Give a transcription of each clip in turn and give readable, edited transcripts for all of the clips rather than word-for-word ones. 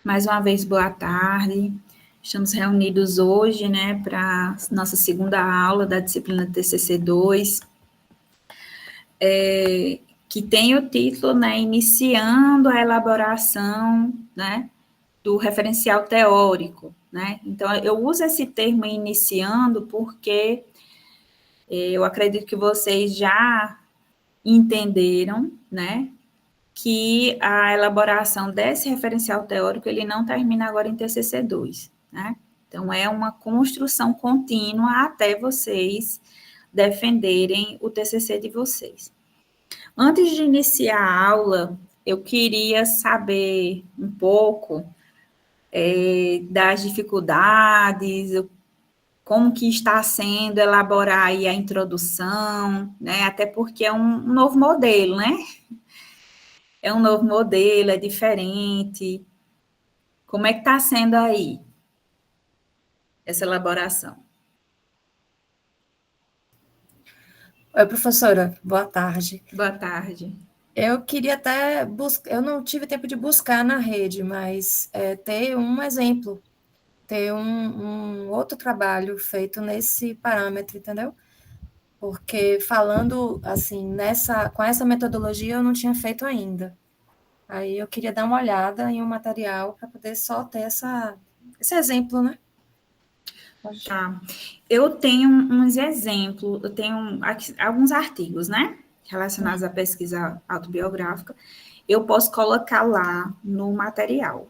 Mais uma vez, boa tarde. Estamos reunidos hoje, né, para nossa segunda aula da disciplina TCC2, que tem o título, né, Iniciando a elaboração, né, do referencial teórico, né. Então, eu uso esse termo iniciando porque eu acredito que vocês já entenderam, né, que a elaboração desse referencial teórico, ele não termina agora em TCC2, né? Então, é uma construção contínua até vocês defenderem o TCC de vocês. Antes de iniciar a aula, eu queria saber um pouco das dificuldades, como que está sendo elaborar aí a introdução, né? Até porque é um novo modelo, né? É um novo modelo, é diferente. Como é que está sendo aí essa elaboração? Oi, professora, boa tarde. Boa tarde. Eu queria até buscar, eu não tive tempo de buscar na rede, mas ter um exemplo, ter um outro trabalho feito nesse parâmetro, entendeu? Porque falando assim, com essa metodologia eu não tinha feito ainda. Aí eu queria dar uma olhada em um material para poder só ter esse exemplo, né? Tá. Eu tenho uns exemplos, eu tenho alguns artigos, né? Relacionados à pesquisa autobiográfica. Eu posso colocar lá no material,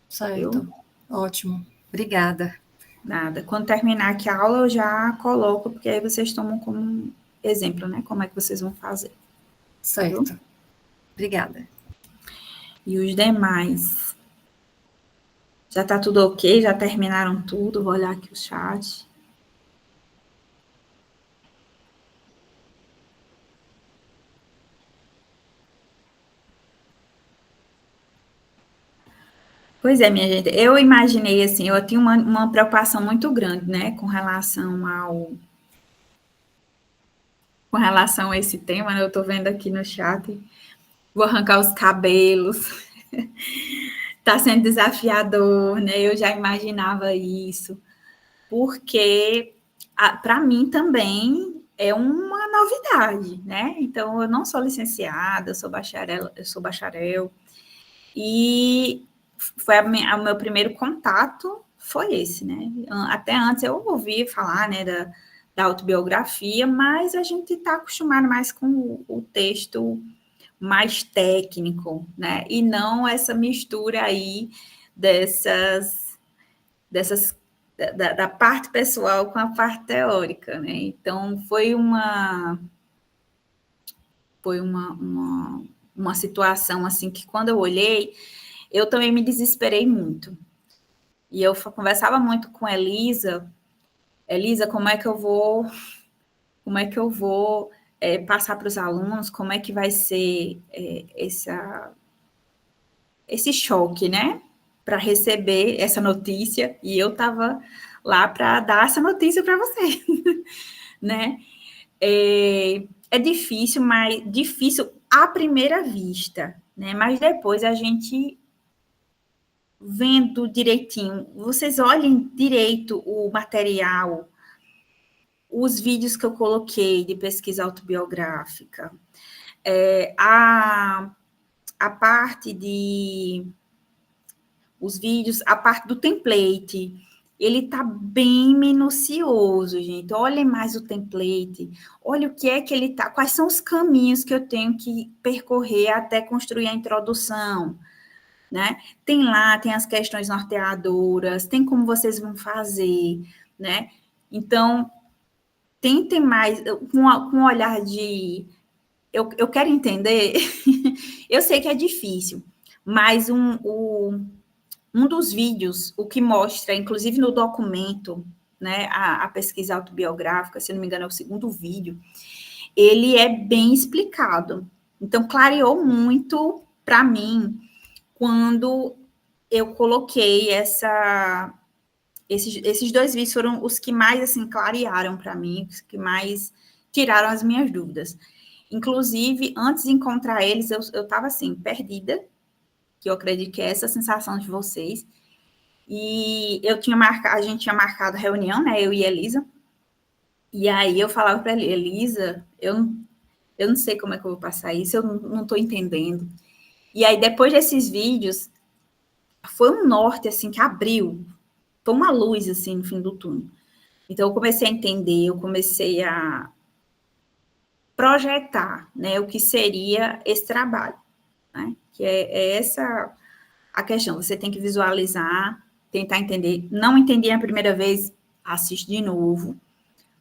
viu? Certo, ótimo, obrigada. Nada. Quando terminar aqui a aula, eu já coloco, porque aí vocês tomam como exemplo, né? Como é que vocês vão fazer, viu? Certo, obrigada. E os demais. Já tá tudo ok? Já terminaram tudo? Vou olhar aqui o chat. Pois é, minha gente, eu imaginei assim, eu tinha uma preocupação muito grande, né, com relação a esse tema, né, eu tô vendo aqui no chat, vou arrancar os cabelos, tá sendo desafiador, né, eu já imaginava isso, porque para mim também é uma novidade, né, então eu não sou licenciada, eu sou bacharel, e foi o meu primeiro contato foi esse, né? Até antes eu ouvi falar, né, da autobiografia, mas a gente está acostumado mais com o texto mais técnico, né? E não essa mistura aí dessas da parte pessoal com a parte teórica, né? Então foi uma situação assim que quando eu olhei, eu também me desesperei muito. E eu conversava muito com Elisa. Elisa, como é que eu vou passar para os alunos, como é que vai ser esse choque, né? Para receber essa notícia. E eu estava lá para dar essa notícia para você, né? É difícil, mas difícil à primeira vista, né? Mas depois a gente vendo direitinho, vocês olhem direito o material, os vídeos que eu coloquei de pesquisa autobiográfica, a parte de os vídeos, a parte do template, ele tá bem minucioso, gente. Olhem mais o template, olha o que é que ele tá, quais são os caminhos que eu tenho que percorrer até construir a introdução, né? Tem as questões norteadoras, tem como vocês vão fazer, né? Então, tentem mais, com um olhar de eu quero entender, eu sei que é difícil, mas um dos vídeos, o que mostra, inclusive no documento, né, a pesquisa autobiográfica, se não me engano, é o segundo vídeo, ele é bem explicado. Então, clareou muito para mim quando eu coloquei esses dois vídeos foram os que mais assim clarearam para mim, os que mais tiraram as minhas dúvidas. Inclusive, antes de encontrar eles, eu estava assim, perdida, que eu acredito que é essa sensação de vocês. E a gente tinha marcado reunião, né, eu e Elisa, e aí eu falava para Elisa, eu não sei como é que eu vou passar isso, eu não estou entendendo. E aí, depois desses vídeos, foi um norte, assim, que abriu, foi uma luz, assim, no fim do túnel. Então, eu comecei a entender, eu comecei a projetar, né, o que seria esse trabalho, né, que é essa a questão, você tem que visualizar, tentar entender, não entendi a primeira vez, assiste de novo,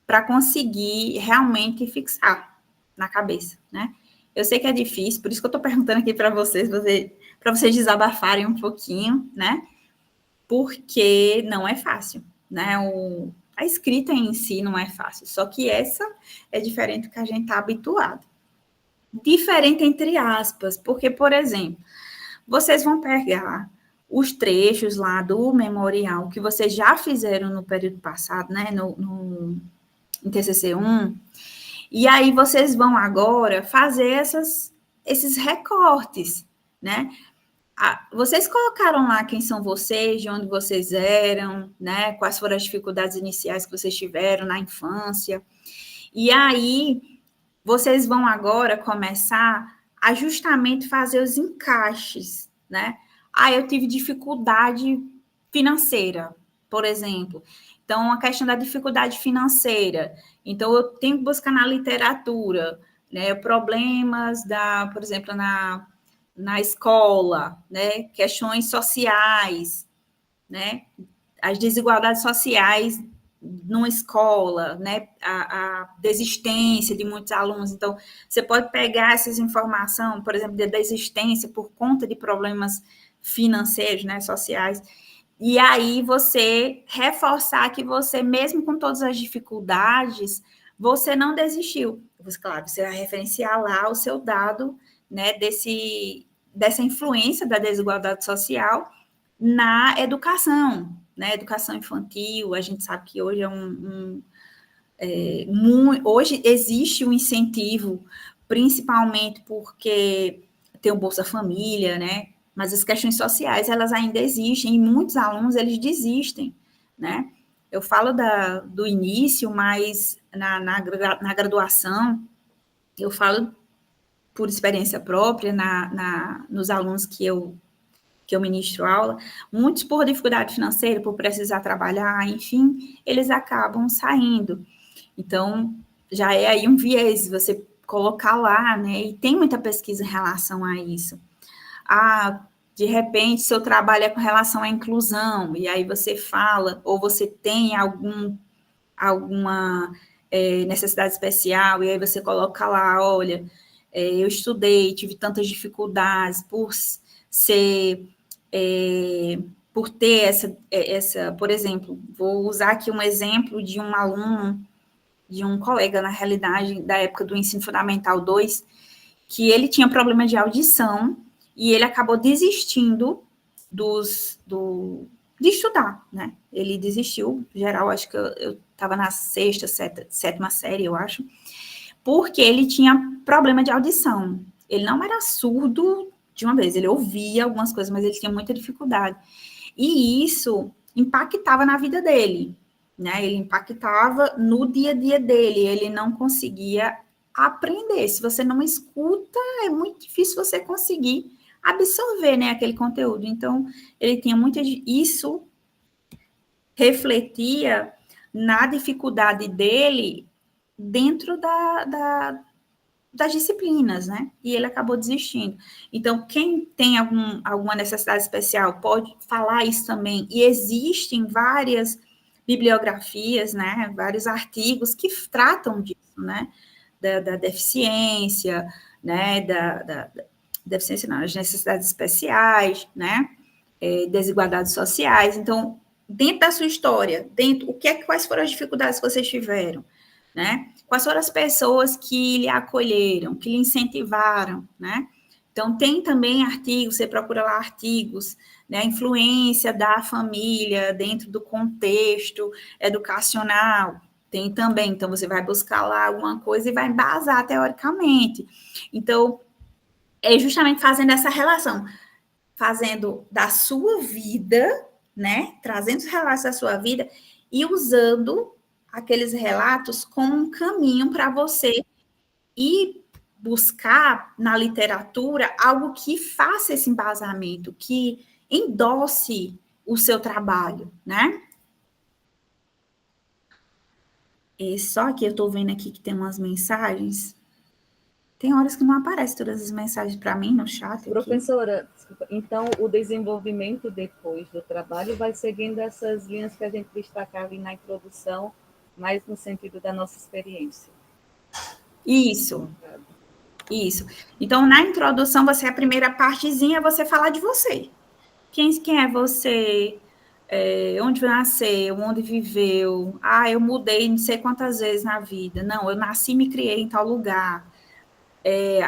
para conseguir realmente fixar na cabeça, né? Eu sei que é difícil, por isso que eu estou perguntando aqui para vocês, para vocês desabafarem um pouquinho, né? Porque não é fácil, né? A escrita em si não é fácil, só que essa é diferente do que a gente está habituado. Diferente entre aspas, porque, por exemplo, vocês vão pegar os trechos lá do memorial que vocês já fizeram no período passado, né? Em TCC1, e aí vocês vão agora fazer esses recortes, né? Vocês colocaram lá quem são vocês, de onde vocês eram, né? Quais foram as dificuldades iniciais que vocês tiveram na infância. E aí vocês vão agora começar a justamente fazer os encaixes, né? Eu tive dificuldade financeira, por exemplo. Então, a questão da dificuldade financeira. Então, eu tenho que buscar na literatura, né? Problemas por exemplo, na escola, né? Questões sociais, né? As desigualdades sociais numa escola, né? A desistência de muitos alunos. Então, você pode pegar essas informações, por exemplo, de desistência por conta de problemas financeiros, né? Sociais, e aí você reforçar que você, mesmo com todas as dificuldades, você não desistiu. Claro, você vai referenciar lá o seu dado, né, dessa influência da desigualdade social na educação, né, educação infantil. A gente sabe que hoje hoje existe um incentivo, principalmente porque tem o Bolsa Família, né, mas as questões sociais, elas ainda existem, e muitos alunos, eles desistem, né? Eu falo do início, mas na graduação, eu falo por experiência própria, nos alunos que eu ministro aula, muitos por dificuldade financeira, por precisar trabalhar, enfim, eles acabam saindo. Então, já é aí um viés, você colocar lá, né? E tem muita pesquisa em relação a isso. De repente, seu trabalho é com relação à inclusão, e aí você fala, ou você tem alguma necessidade especial, e aí você coloca lá, olha, eu estudei, tive tantas dificuldades por por ter essa, por exemplo, vou usar aqui um exemplo de um aluno, de um colega, na realidade, da época do ensino fundamental 2, que ele tinha problema de audição, e ele acabou desistindo de estudar, né? Ele desistiu, geral, acho que eu estava na sétima série, eu acho, porque ele tinha problema de audição. Ele não era surdo de uma vez, ele ouvia algumas coisas, mas ele tinha muita dificuldade. E isso impactava na vida dele, né? Ele impactava no dia a dia dele, ele não conseguia aprender. Se você não escuta, é muito difícil você conseguir absorver, né, aquele conteúdo. Então, ele tinha isso refletia na dificuldade dele dentro das disciplinas, né? E ele acabou desistindo. Então, quem tem alguma necessidade especial pode falar isso também. E existem várias bibliografias, né? Vários artigos que tratam disso, né? Da deficiência, né? Deficiência não, as necessidades especiais, né? Desigualdades sociais. Então, dentro da sua história, quais foram as dificuldades que vocês tiveram, né? Quais foram as pessoas que lhe acolheram, que lhe incentivaram, né? Então, tem também artigos, você procura lá artigos, né? A influência da família dentro do contexto educacional, tem também. Então, você vai buscar lá alguma coisa e vai embasar teoricamente. Então, é justamente fazendo essa relação. fazendo da sua vida, né? Trazendo os relatos da sua vida e usando aqueles relatos como um caminho para você ir buscar na literatura algo que faça esse embasamento, que endosse o seu trabalho, né? E só que eu estou vendo aqui que tem umas mensagens. Tem horas que não aparecem todas as mensagens para mim no chat aqui. Professora, então o desenvolvimento depois do trabalho vai seguindo essas linhas que a gente destacava ali na introdução, mais no sentido da nossa experiência. Isso. Isso. Então, na introdução, a primeira partezinha, você falar de você. Quem é você? Onde nasceu? Onde viveu? Ah, eu mudei não sei quantas vezes na vida. Não, eu nasci e me criei em tal lugar.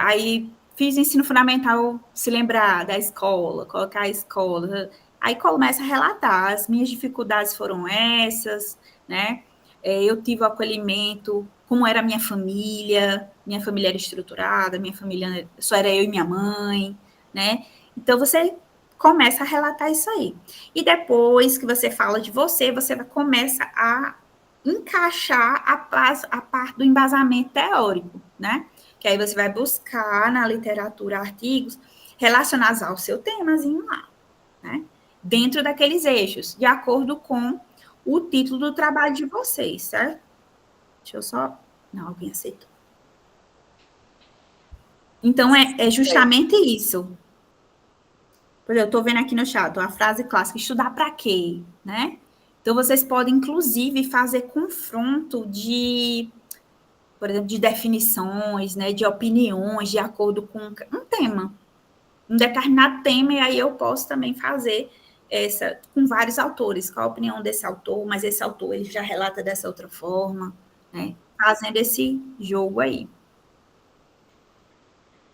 Aí fiz ensino fundamental, se lembrar da escola, colocar a escola. Aí começa a relatar, as minhas dificuldades foram essas, né? Eu tive o acolhimento, como era a minha família era estruturada, minha família só era eu e minha mãe, né? Então você começa a relatar isso aí. E depois que você fala de você começa a encaixar a parte do embasamento teórico, né? Que aí você vai buscar na literatura artigos relacionados ao seu temazinho lá, né? Dentro daqueles eixos, de acordo com o título do trabalho de vocês, certo? Deixa eu só... Não, alguém aceitou. Então, é justamente isso. Por exemplo, eu estou vendo aqui no chat a frase clássica, estudar para quê, né? Então, vocês podem, inclusive, fazer confronto de, por exemplo, de definições, né, de opiniões, de acordo com um tema, um determinado tema, e aí eu posso também fazer com vários autores, qual a opinião desse autor, mas esse autor ele já relata dessa outra forma, né? Fazendo esse jogo aí.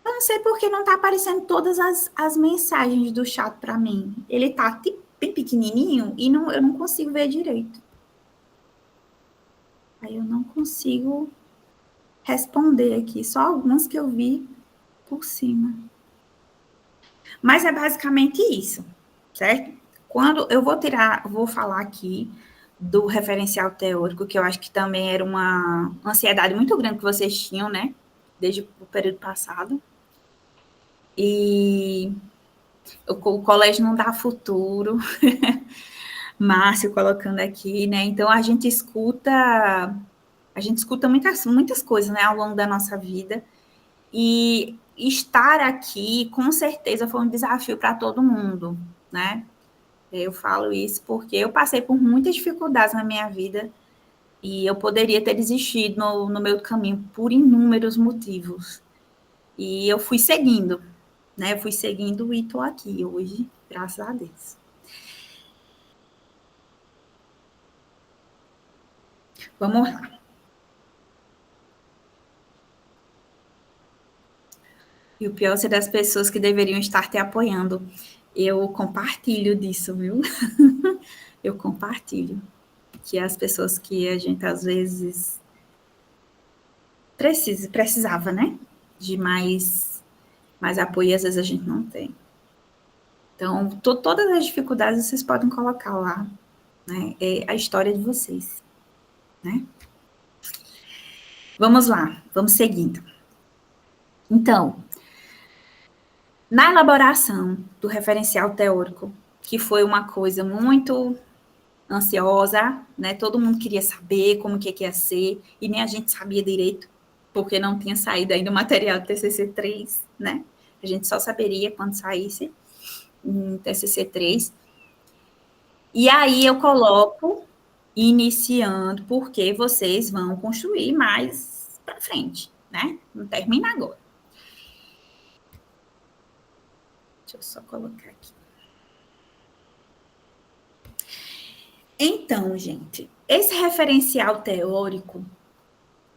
Eu não sei porque não está aparecendo todas as mensagens do chat para mim. Ele está bem pequenininho e eu não consigo ver direito. Aí eu não consigo responder aqui, só algumas que eu vi por cima. Mas é basicamente isso, certo? Quando eu vou falar aqui do referencial teórico, que eu acho que também era uma ansiedade muito grande que vocês tinham, né? Desde o período passado. E o colégio não dá futuro. Márcio colocando aqui, né? Então a gente escuta muitas coisas, né, ao longo da nossa vida. E estar aqui, com certeza, foi um desafio para todo mundo, né? Eu falo isso porque eu passei por muitas dificuldades na minha vida e eu poderia ter desistido no meio do caminho por inúmeros motivos. E eu fui seguindo, né? Eu fui seguindo e estou aqui hoje, graças a Deus. Vamos lá. E o pior é ser das pessoas que deveriam estar te apoiando. Eu compartilho disso, viu? Eu compartilho. Que as pessoas que a gente, às vezes, precisava, né? De mais apoio, às vezes a gente não tem. Então, todas as dificuldades vocês podem colocar lá, né? É a história de vocês, né? Vamos lá, vamos seguindo. Então, na elaboração do referencial teórico, que foi uma coisa muito ansiosa, né? Todo mundo queria saber como que ia ser, e nem a gente sabia direito, porque não tinha saído ainda o material do TCC3, né? A gente só saberia quando saísse em TCC3. E aí eu coloco iniciando, porque vocês vão construir mais para frente, né? Não termina agora. Deixa eu só colocar aqui. Então, gente, esse referencial teórico,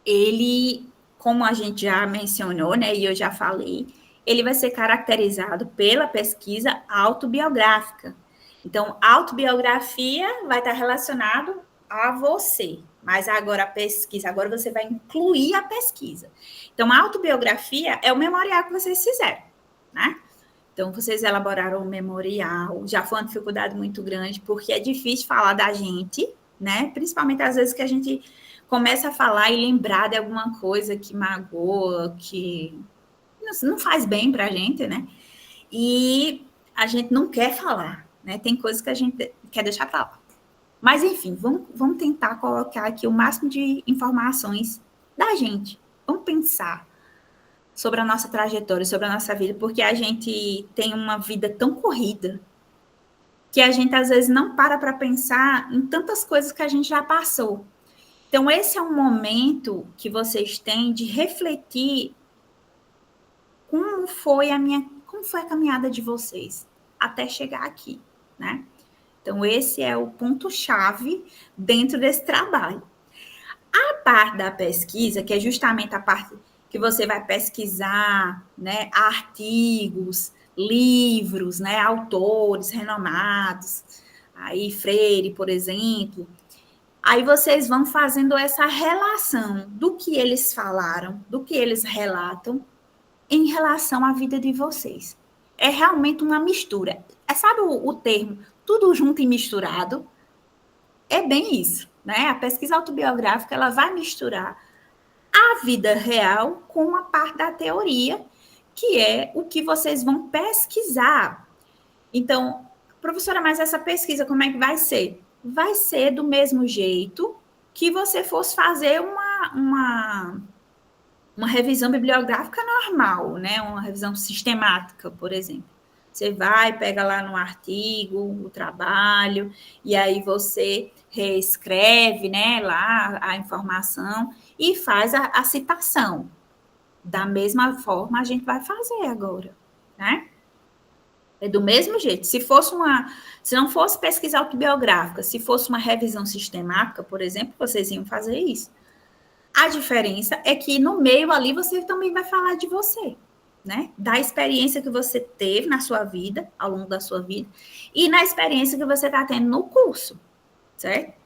ele, como a gente já mencionou, né, e eu já falei, ele vai ser caracterizado pela pesquisa autobiográfica. Então, autobiografia vai estar relacionado a você, mas agora a pesquisa, agora você vai incluir a pesquisa. Então, a autobiografia é o memorial que vocês fizeram, né? Então, vocês elaboraram o memorial, já foi uma dificuldade muito grande, porque é difícil falar da gente, né? Principalmente às vezes que a gente começa a falar e lembrar de alguma coisa que magoa, que não faz bem para a gente, né? E a gente não quer falar, né? Tem coisas que a gente quer deixar para lá. Mas, enfim, vamos tentar colocar aqui o máximo de informações da gente. Vamos pensar sobre a nossa trajetória, sobre a nossa vida, porque a gente tem uma vida tão corrida que a gente, às vezes, não para pensar em tantas coisas que a gente já passou. Então, esse é um momento que vocês têm de refletir como foi a caminhada de vocês até chegar aqui, né? Então, esse é o ponto-chave dentro desse trabalho. A parte da pesquisa, que é justamente a parte que você vai pesquisar, né, artigos, livros, né, autores renomados, aí Freire, por exemplo, aí vocês vão fazendo essa relação do que eles falaram, do que eles relatam, em relação à vida de vocês. É realmente uma mistura. Sabe o termo tudo junto e misturado? É bem isso, né? A pesquisa autobiográfica, ela vai misturar a vida real com uma parte da teoria, que é o que vocês vão pesquisar. Então, professora, mas essa pesquisa como é que vai ser? Vai ser do mesmo jeito que você fosse fazer uma revisão bibliográfica normal, né? Uma revisão sistemática, por exemplo. Você vai, pega lá no artigo, o trabalho, e aí você reescreve, né, lá a informação e faz a citação. Da mesma forma, a gente vai fazer agora, né? É do mesmo jeito. Se não fosse pesquisa autobiográfica, se fosse uma revisão sistemática, por exemplo, vocês iam fazer isso. A diferença é que no meio ali você também vai falar de você, né? Da experiência que você teve na sua vida, ao longo da sua vida, e na experiência que você está tendo no curso, certo?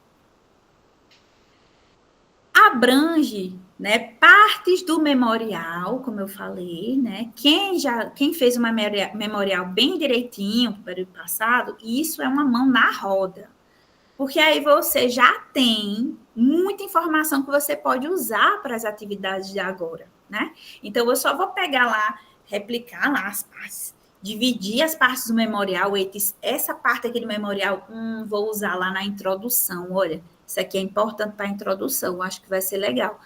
Abrange, né, partes do memorial, como eu falei, né? Quem fez uma memorial bem direitinho no período passado, isso é uma mão na roda. Porque aí você já tem muita informação que você pode usar para as atividades de agora, né? Então, eu só vou pegar lá, replicar lá as partes, dividir as partes do memorial, essa parte aqui do memorial, vou usar lá na introdução, olha, isso aqui é importante para a introdução, acho que vai ser legal.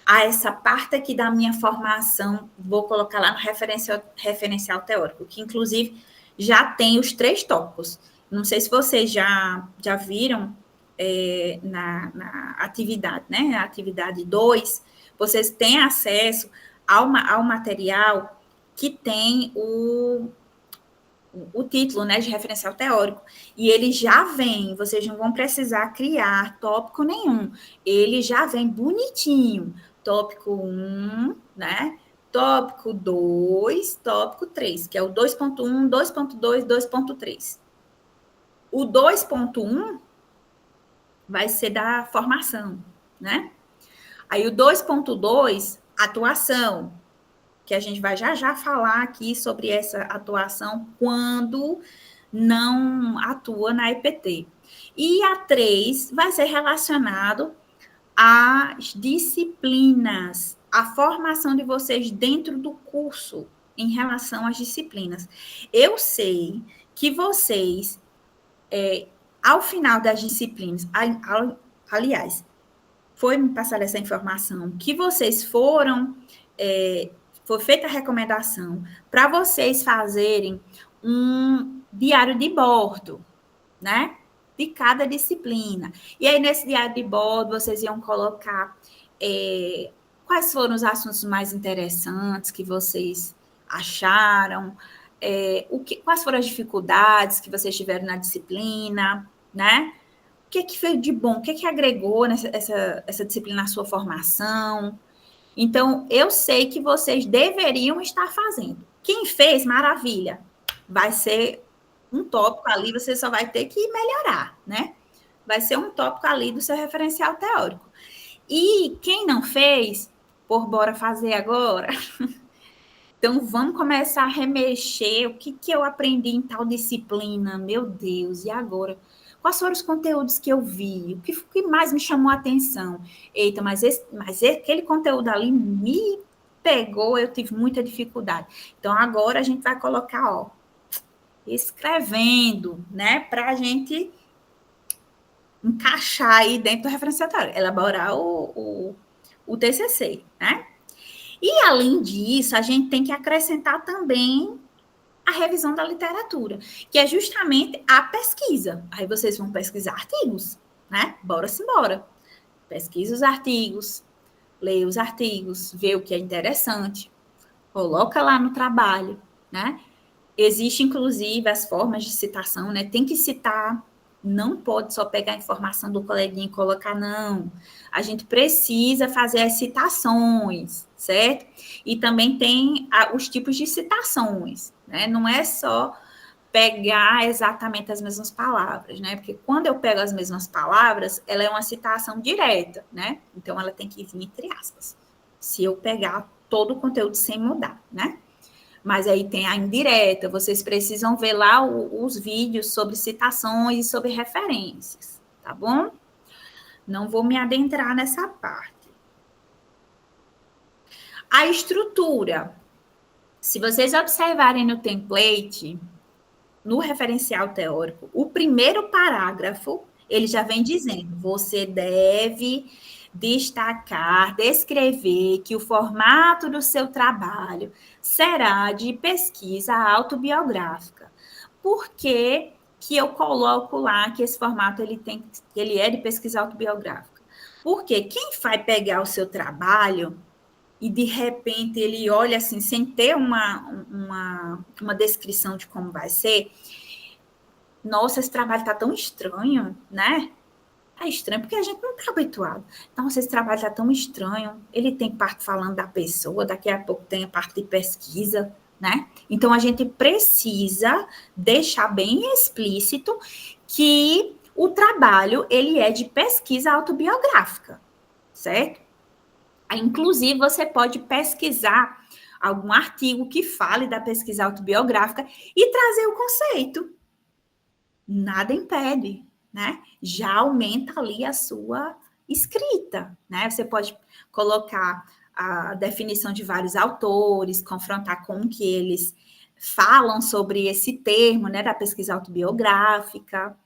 Essa parte aqui da minha formação, vou colocar lá no referencial teórico, que inclusive já tem os 3 tópicos. Não sei se vocês já viram na atividade, né? A atividade 2, vocês têm acesso ao material que tem o título, né, de referencial teórico. E ele já vem, vocês não vão precisar criar tópico nenhum. Ele já vem bonitinho. Tópico 1, né? Tópico 2, tópico 3, que é o 2.1, 2.2, 2.3. O 2.1 vai ser da formação, né? Aí o 2.2, atuação, que a gente vai já falar aqui sobre essa atuação quando não atua na EPT. E a 3 vai ser relacionado às disciplinas, a formação de vocês dentro do curso em relação às disciplinas. Eu sei que vocês ao final das disciplinas, aliás, foi me passar essa informação, que vocês foi feita a recomendação para vocês fazerem um diário de bordo, né? De cada disciplina. E aí, nesse diário de bordo, vocês iam colocar quais foram os assuntos mais interessantes que vocês acharam, quais foram as dificuldades que vocês tiveram na disciplina, né? O que foi de bom? O que agregou essa disciplina na sua formação? Então, eu sei que vocês deveriam estar fazendo. Quem fez, maravilha. Vai ser um tópico ali, você só vai ter que melhorar, né? Vai ser um tópico ali do seu referencial teórico. E quem não fez, bora fazer agora, Então, vamos começar a remexer. O que eu aprendi em tal disciplina? Meu Deus, e agora? Quais foram os conteúdos que eu vi? O que mais me chamou a atenção? Eita, mas aquele conteúdo ali me pegou, eu tive muita dificuldade. Então, agora a gente vai colocar, ó, escrevendo, né? Para a gente encaixar aí dentro do referenciatório, elaborar o TCC, né? E, além disso, a gente tem que acrescentar também a revisão da literatura, que é justamente a pesquisa. Aí vocês vão pesquisar artigos, né? Bora-se embora. Pesquisa os artigos, leia os artigos, vê o que é interessante, coloca lá no trabalho, né? Existe, inclusive, as formas de citação, né? Tem que citar, não pode só pegar a informação do coleguinha e colocar, não. A gente precisa fazer as citações, certo? E também tem os tipos de citações, né? Não é só pegar exatamente as mesmas palavras, né? Porque quando eu pego as mesmas palavras, ela é uma citação direta, né? Então, ela tem que vir entre aspas. Se eu pegar todo o conteúdo sem mudar, né? Mas aí tem a indireta, vocês precisam ver lá os vídeos sobre citações e sobre referências, tá bom? Não vou me adentrar nessa parte. A estrutura. Se vocês observarem no template, no referencial teórico, o primeiro parágrafo, ele já vem dizendo, você deve destacar, descrever que o formato do seu trabalho será de pesquisa autobiográfica. Por que eu coloco lá que esse formato ele é de pesquisa autobiográfica? Porque quem vai pegar o seu trabalho e, de repente, ele olha assim, sem ter uma descrição de como vai ser, nossa, esse trabalho está tão estranho, né? É estranho, porque a gente não está habituado. Nossa, esse trabalho está tão estranho. Ele tem parte falando da pessoa, daqui a pouco tem a parte de pesquisa, né? Então, a gente precisa deixar bem explícito que o trabalho, ele é de pesquisa autobiográfica, certo? Inclusive, você pode pesquisar algum artigo que fale da pesquisa autobiográfica e trazer o conceito. Nada impede, né? Já aumenta ali a sua escrita, né? Você pode colocar a definição de vários autores, confrontar com o que eles falam sobre esse termo, né, da pesquisa autobiográfica.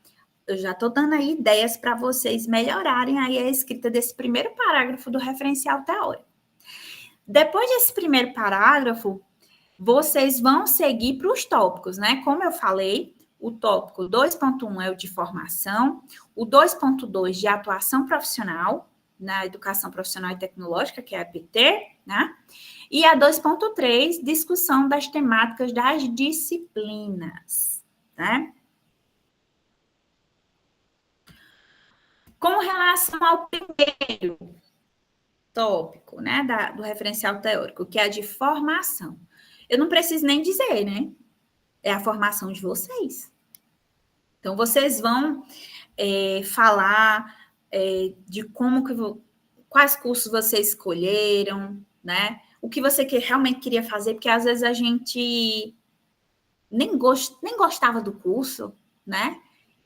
Eu já estou dando aí ideias para vocês melhorarem aí a escrita desse primeiro parágrafo do referencial teórico. Depois desse primeiro parágrafo, vocês vão seguir para os tópicos, né? Como eu falei, o tópico 2.1 é o de formação, o 2.2 de atuação profissional, na educação profissional e tecnológica, que é a EPT, né? E a 2.3, discussão das temáticas das disciplinas, né? Com relação ao primeiro tópico, né, do referencial teórico, que é a de formação, eu não preciso nem dizer, né? É a formação de vocês. Então, vocês vão falar de quais cursos vocês escolheram, né? O que você realmente queria fazer, porque às vezes a gente nem gostava do curso, né?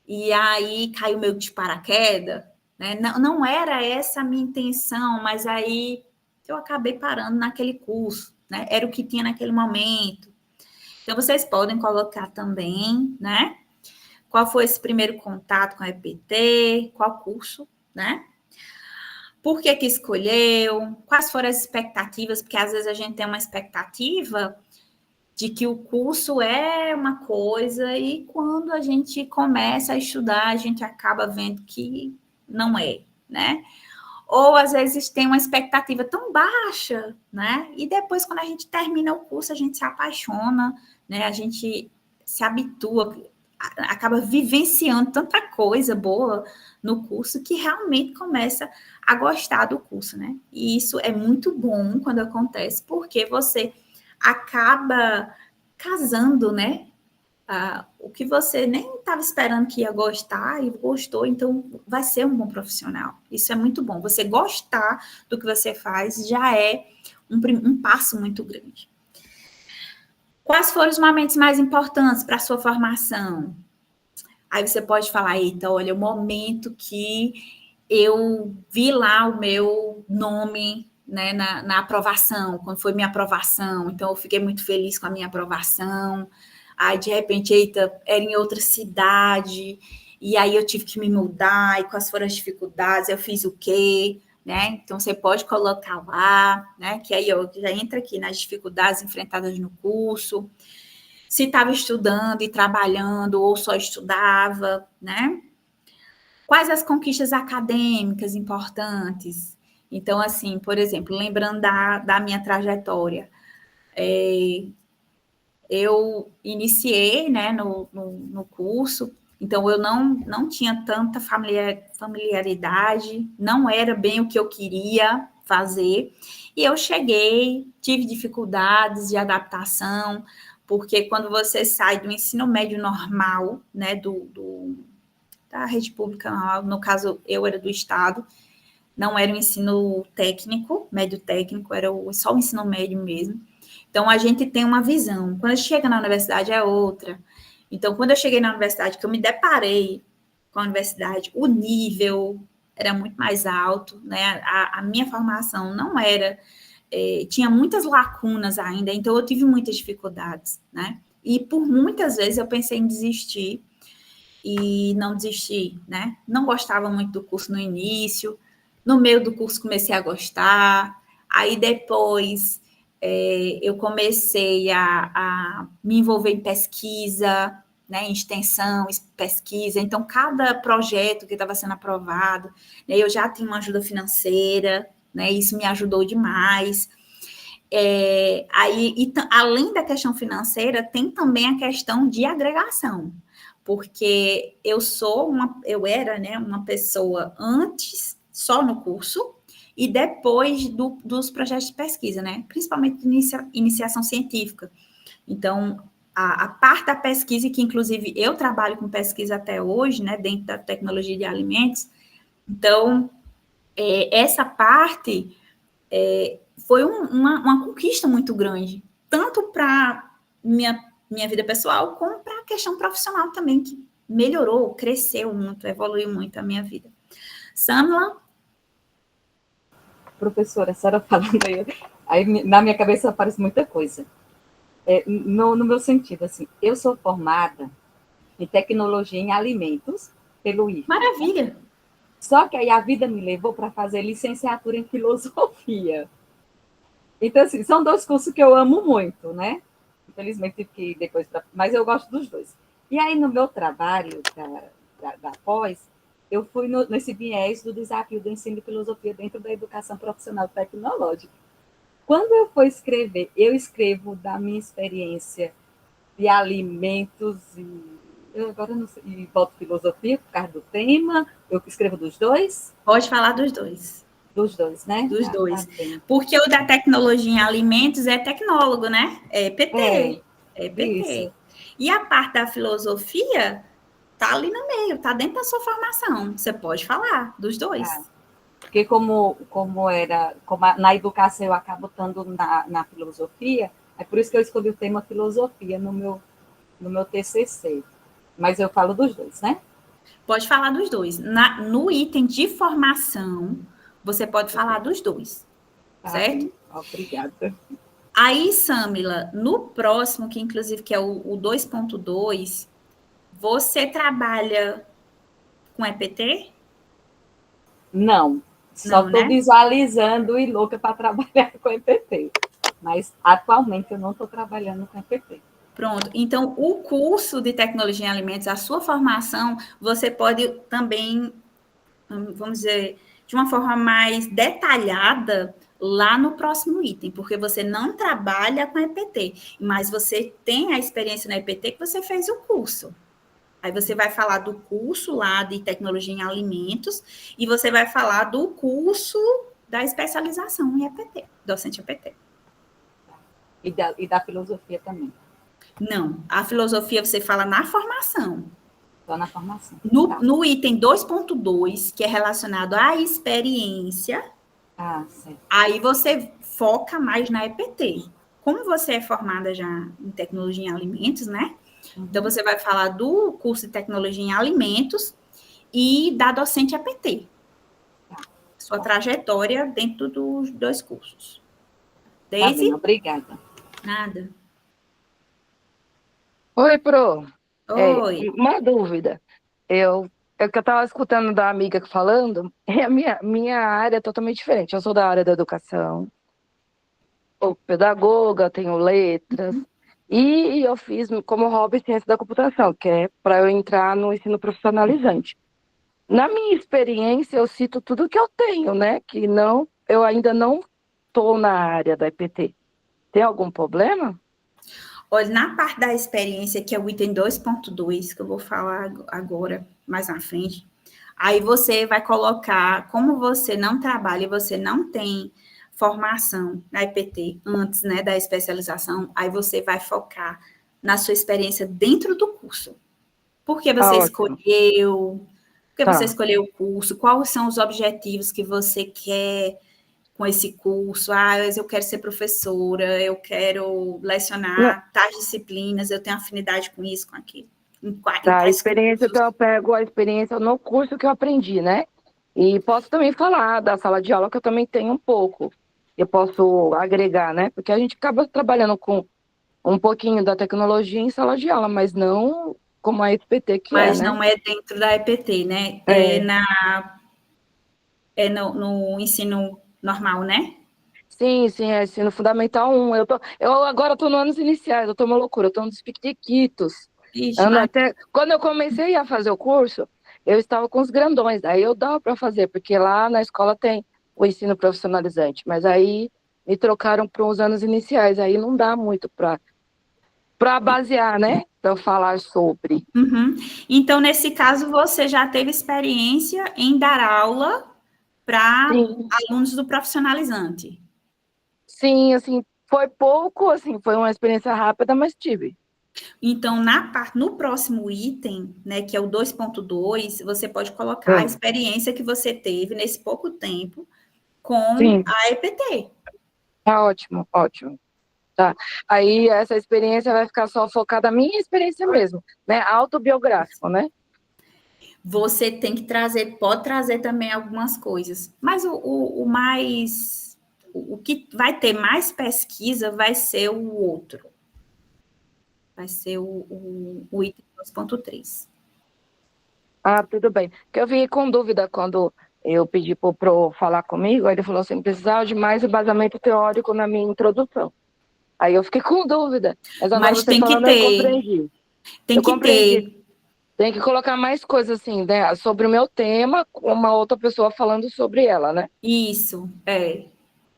E aí caiu meio de paraquedas, né? Não era essa a minha intenção, mas aí eu acabei parando naquele curso, né? Era o que tinha naquele momento. Então, vocês podem colocar também, né? Qual foi esse primeiro contato com a EPT, qual curso, né? Por que escolheu, quais foram as expectativas, porque às vezes a gente tem uma expectativa de que o curso é uma coisa e quando a gente começa a estudar, a gente acaba vendo que não é, né? Ou às vezes tem uma expectativa tão baixa, né? E depois, quando a gente termina o curso, a gente se apaixona, né? A gente se habitua, acaba vivenciando tanta coisa boa no curso que realmente começa a gostar do curso, né? E isso é muito bom quando acontece, porque você acaba casando, né? O que você nem estava esperando que ia gostar e gostou, então vai ser um bom profissional. Isso é muito bom. Você gostar do que você faz já é um passo muito grande. Quais foram os momentos mais importantes para a sua formação? Aí você pode falar, eita, olha, o momento que eu vi lá o meu nome, né, na aprovação, quando foi minha aprovação, então eu fiquei muito feliz com a minha aprovação. Aí, de repente, eita, era em outra cidade, e aí eu tive que me mudar, e quais foram as dificuldades, eu fiz o quê, né? Então, você pode colocar lá, né, que aí eu já entra aqui nas dificuldades enfrentadas no curso, se estava estudando e trabalhando, ou só estudava, né? Quais as conquistas acadêmicas importantes? Então, assim, por exemplo, lembrando da minha trajetória, eu iniciei, né, no curso, então eu não tinha tanta familiaridade, não era bem o que eu queria fazer, e eu cheguei, tive dificuldades de adaptação, porque quando você sai do ensino médio normal, né, da rede pública, no caso eu era do estado, não era o ensino técnico, médio técnico, era só o ensino médio mesmo. Então, a gente tem uma visão. Quando a gente chega na universidade, é outra. Então, quando eu cheguei na universidade, que eu me deparei com a universidade, o nível era muito mais alto, né? A minha formação não era... tinha muitas lacunas ainda, então eu tive muitas dificuldades, né? E por muitas vezes eu pensei em desistir, e não desisti, né? Não gostava muito do curso no início, no meio do curso comecei a gostar, aí depois eu comecei a me envolver em pesquisa, né, em extensão, pesquisa, então cada projeto que estava sendo aprovado, né, eu já tinha uma ajuda financeira, né, isso me ajudou demais. Além da questão financeira, tem também a questão de agregação, porque eu era, né, uma pessoa antes só no curso e depois dos projetos de pesquisa, né, principalmente de iniciação científica. Então, a parte da pesquisa, que inclusive eu trabalho com pesquisa até hoje, né, dentro da tecnologia de alimentos, então, essa parte foi uma conquista muito grande, tanto para minha vida pessoal, como para a questão profissional também, que melhorou, cresceu muito, evoluiu muito a minha vida. Samla? Professora, a senhora falando aí na minha cabeça aparece muita coisa. No meu sentido, assim, eu sou formada em tecnologia em alimentos pelo IFE. Maravilha! Só que aí a vida me levou para fazer licenciatura em filosofia. Então, assim, são dois cursos que eu amo muito, né? Infelizmente, tive que ir depois, mas eu gosto dos dois. E aí, no meu trabalho da pós, eu fui nesse viés do desafio do ensino de filosofia dentro da educação profissional tecnológica. Quando eu for escrever, eu escrevo da minha experiência de alimentos eu agora não sei, e boto filosofia por causa do tema, eu escrevo dos dois? Pode falar dos dois. Dos dois, né? Dos dois. Tá, porque o da tecnologia em alimentos é tecnólogo, né? É PT. É PT. Isso. E a parte da filosofia tá ali no meio, tá dentro da sua formação. Você pode falar dos dois. Porque como na educação eu acabo estando na filosofia, é por isso que eu escolhi o tema filosofia no meu TCC. Mas eu falo dos dois, né? Pode falar dos dois. No item de formação, você pode falar dos dois, certo? Obrigada. Aí, Samila, no próximo, que inclusive que é o 2.2, você trabalha com EPT? Não, só estou visualizando e louca para trabalhar com EPT. Mas atualmente eu não estou trabalhando com EPT. Pronto. Então, o curso de tecnologia em alimentos, a sua formação, você pode também, vamos dizer, de uma forma mais detalhada lá no próximo item, porque você não trabalha com EPT, mas você tem a experiência na EPT que você fez o curso. Aí você vai falar do curso lá de tecnologia em alimentos e você vai falar do curso da especialização em EPT, docente EPT. E da filosofia também. Não, a filosofia você fala na formação. Só na formação. No item 2.2, que é relacionado à experiência, certo. Aí você foca mais na EPT. como você é formada já em tecnologia em alimentos, né? Então, você vai falar do curso de tecnologia em alimentos e da docente APT. Sua trajetória dentro dos dois cursos. Tá bem, Daisy? obrigada. Nada. Oi, Pro. Oi. Uma dúvida. É que eu estava escutando da amiga falando, e a minha área é totalmente diferente. Eu sou da área da educação, sou pedagoga, tenho letras, e eu fiz como hobby ciência da computação, que é para eu entrar no ensino profissionalizante. Na minha experiência, eu cito tudo que eu tenho, né? Que não, eu ainda não estou na área da EPT. Tem algum problema? Olha, na parte da experiência, que é o item 2.2, que eu vou falar agora, mais na frente, aí você vai colocar, como você não trabalha e você não tem formação na EPT antes, né, da especialização, aí você vai focar na sua experiência dentro do curso. Por que Ah, você ótimo. escolheu? Por que você Tá. escolheu o curso? Quais são os objetivos que você quer com esse curso? Ah, eu quero ser professora, eu quero Não, lecionar tais disciplinas, eu tenho afinidade com isso, com aquilo. Em tá, a tais experiência, então cursos. eu pego a experiência no curso que eu aprendi, né? E posso também falar da sala de aula, que eu também tenho um pouco. Eu posso agregar, né? Porque a gente acaba trabalhando com um pouquinho da tecnologia em sala de aula, mas não como a SPT que é, Mas né? não é dentro da EPT, né? É, É no ensino normal, né? sim, sim, é ensino fundamental 1. Eu agora estou no anos iniciais, eu tô uma loucura, eu tô nos piquitiquitos. Ixi, Ando mas até... Quando eu comecei a fazer o curso, eu estava com os grandões, aí eu dava para fazer, porque lá na escola tem o ensino profissionalizante, mas aí me trocaram para os anos iniciais, aí não dá muito para basear, né? Para eu falar sobre. uhum. Então, nesse caso, você já teve experiência em dar aula para Sim, alunos do profissionalizante. sim, assim, foi pouco, assim, foi uma experiência rápida, mas tive. Então, no próximo item, né, que é o 2.2, você pode colocar a Hum, experiência que você teve nesse pouco tempo com sim, a EPT. tá ótimo, ótimo. Tá. Aí essa experiência vai ficar só focada na minha experiência mesmo, né? Autobiográfico, né? Você tem que trazer, pode trazer também algumas coisas, mas o que vai ter mais pesquisa vai ser o outro, vai ser o item 2.3. Ah, tudo bem. Porque eu fiquei com dúvida quando eu pedi pro falar comigo, aí ele falou assim, precisava de mais embasamento teórico na minha introdução. Aí eu fiquei com dúvida. Mas agora Mas você falando, eu compreendi. tem Eu que compreendi. ter, Tem que colocar mais coisas assim, né? Sobre o meu tema, com uma outra pessoa falando sobre ela, né? isso,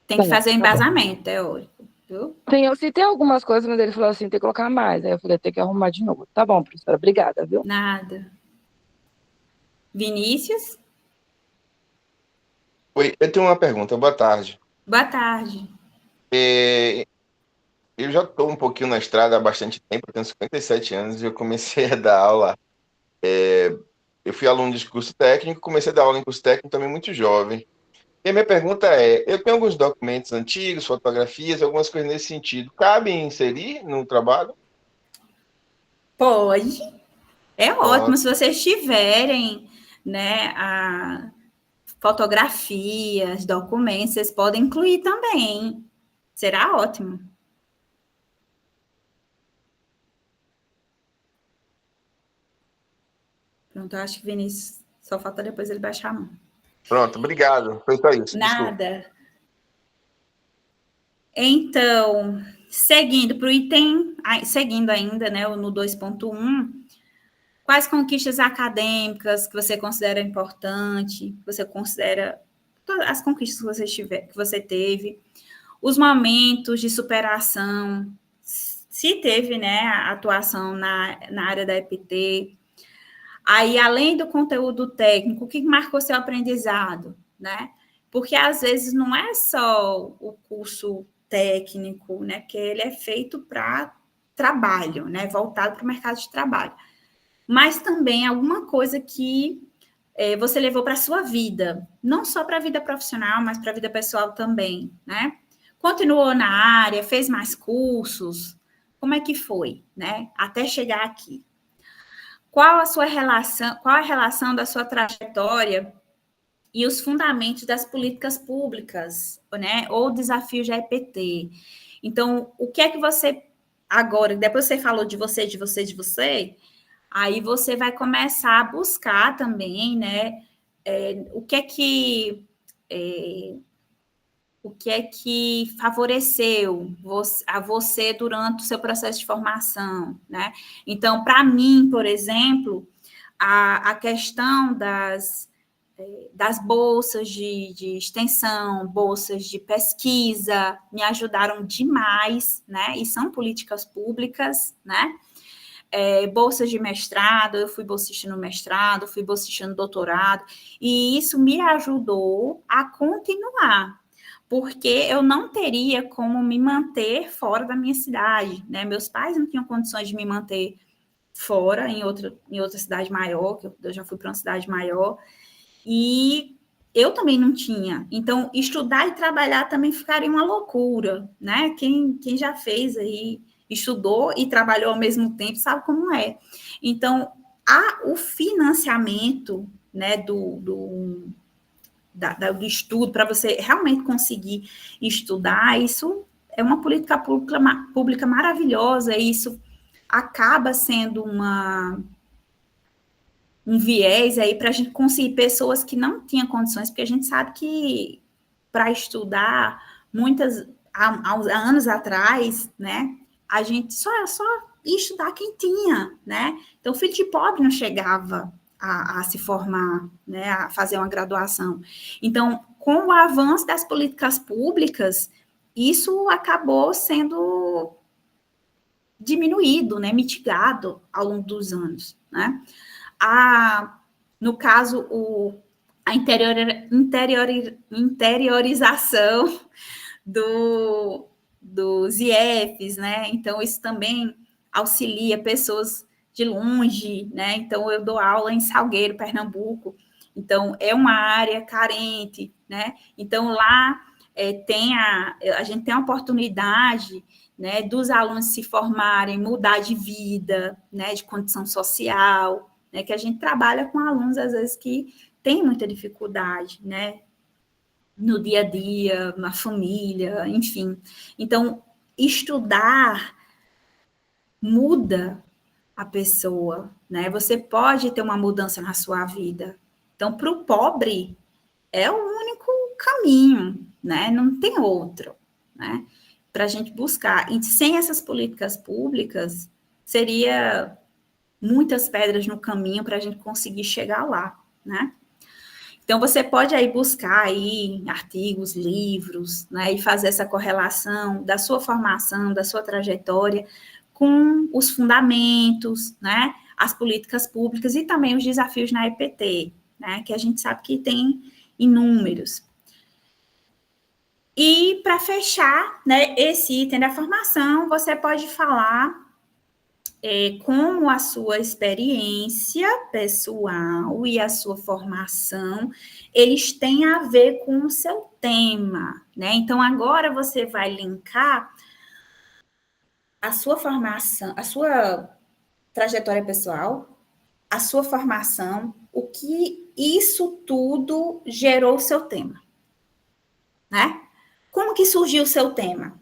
tem Tá, que fazer o tá bom. embasamento teórico, viu? Sim, eu citei algumas coisas, mas ele falou assim, tem que colocar mais. Aí eu falei, tem que arrumar de novo. Tá bom, professora, obrigada, viu? Nada. Vinícius, Oi, eu tenho uma pergunta. Boa tarde. boa tarde. É, eu já estou um pouquinho na estrada há bastante tempo, eu tenho 57 anos e eu comecei a dar aula. Eu fui aluno de curso técnico, comecei a dar aula em curso técnico também muito jovem. E a minha pergunta é: eu tenho alguns documentos antigos, fotografias, algumas coisas nesse sentido. Cabe inserir no trabalho? Pode. É ótimo Pronto, se vocês tiverem, né, fotografias, documentos, vocês podem incluir também. Será ótimo. Pronto, eu acho que o Vinícius só falta depois ele baixar a mão. pronto, obrigado. Foi só isso, desculpa. Nada. Então, seguindo para o item, seguindo ainda, né, no 2.1, quais conquistas acadêmicas que você considera importante, que você considera todas as conquistas que você teve, os momentos de superação, se teve, né, a atuação na área da EPT. Aí, além do conteúdo técnico, o que marcou seu aprendizado, né? Porque às vezes não é só o curso técnico, né? Que ele é feito para trabalho, né? Voltado para o mercado de trabalho. Mas também alguma coisa que você levou para a sua vida, não só para a vida profissional, mas para a vida pessoal também, né? Continuou na área, fez mais cursos? Como é que foi, né? Até chegar aqui. Qual a relação da sua trajetória e os fundamentos das políticas públicas, né? Ou desafios da EPT? Então, o que é que você agora, depois você falou de você, aí você vai começar a buscar também, né? O que é que favoreceu a você durante o seu processo de formação, né? Então, para mim, por exemplo, a questão das bolsas de extensão, bolsas de pesquisa, me ajudaram demais, né? E são políticas públicas, né? Bolsas de mestrado, eu fui bolsista no mestrado, fui bolsista no doutorado, e isso me ajudou a continuar, porque eu não teria como me manter fora da minha cidade, né? Meus pais não tinham condições de me manter fora, em outra cidade maior, que eu já fui para uma cidade maior, e eu também não tinha. Então, estudar e trabalhar também ficaria uma loucura, né? Quem já fez aí, estudou e trabalhou ao mesmo tempo, sabe como é. Então, o financiamento, né, do estudo, para você realmente conseguir estudar, isso é uma política pública maravilhosa, e isso acaba sendo um viés aí para a gente conseguir pessoas que não tinham condições, porque a gente sabe que para estudar, há anos atrás, né, a gente só ia estudar quem tinha, né? Então, o filho de pobre não chegava a se formar, né, a fazer uma graduação. Então, com o avanço das políticas públicas, isso acabou sendo diminuído, né, mitigado ao longo dos anos, né? No caso, a interiorização dos IEFs, né? Então, isso também auxilia pessoas de longe, né? Então, eu dou aula em Salgueiro, Pernambuco. Então, é uma área carente, né? Então, lá a gente tem a oportunidade, né, dos alunos se formarem, mudar de vida, né, de condição social, né, que a gente trabalha com alunos, às vezes, que têm muita dificuldade, né, no dia a dia, na família, enfim. Então, estudar muda a pessoa, né? Você pode ter uma mudança na sua vida. Então, para o pobre, é o único caminho, né? Não tem outro, né? Para a gente buscar. E sem essas políticas públicas, seria muitas pedras no caminho para a gente conseguir chegar lá, né? Então, você pode aí buscar aí artigos, livros, né, e fazer essa correlação da sua formação, da sua trajetória com os fundamentos, né, as políticas públicas e também os desafios na EPT, né, que a gente sabe que tem inúmeros. E, para fechar, né, esse item da formação, você pode falar como a sua experiência pessoal e a sua formação, eles têm a ver com o seu tema, né? Então, agora você vai linkar a sua formação, a sua trajetória pessoal, a sua formação, o que isso tudo gerou o seu tema, né? Como que surgiu o seu tema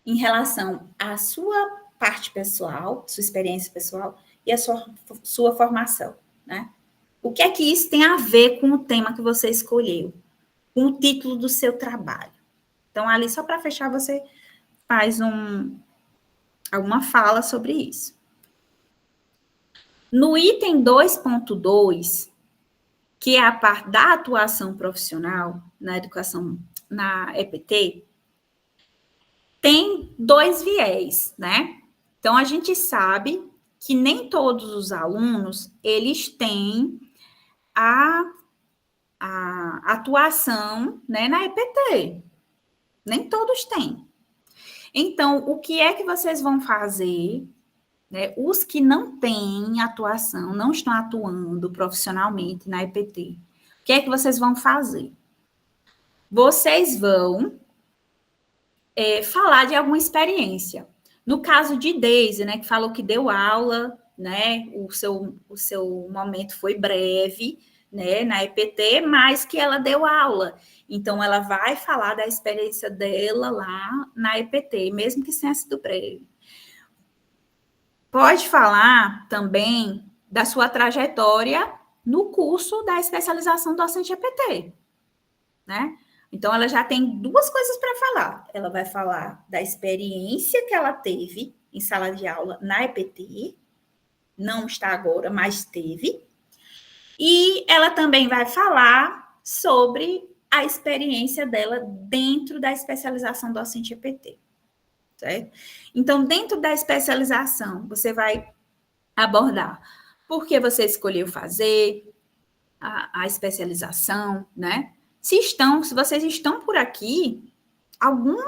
em relação à sua parte pessoal, sua experiência pessoal e a sua formação, né? O que é que isso tem a ver com o tema que você escolheu, com o título do seu trabalho? Então, ali, só para fechar, você faz alguma fala sobre isso. No item 2.2, que é a parte da atuação profissional na educação, na EPT, tem dois viés, né? Então, a gente sabe que nem todos os alunos, eles têm a atuação, né, na EPT. Nem todos têm. Então, o que é que vocês vão fazer, né? Os que não têm atuação, não estão atuando profissionalmente na EPT, o que é que vocês vão fazer? Vocês vão falar de alguma experiência. No caso de Deise, né, que falou que deu aula, né, o seu momento foi breve, né, na EPT, mas que ela deu aula. Então, ela vai falar da experiência dela lá na EPT, mesmo que tenha sido breve. Pode falar também da sua trajetória no curso da especialização docente EPT, né? Então, ela já tem duas coisas para falar. Ela vai falar da experiência que ela teve em sala de aula na EPT, não está agora, mas teve. E ela também vai falar sobre a experiência dela dentro da especialização docente EPT, certo? Então, dentro da especialização, você vai abordar por que você escolheu fazer a especialização, né? Se vocês estão por aqui, algum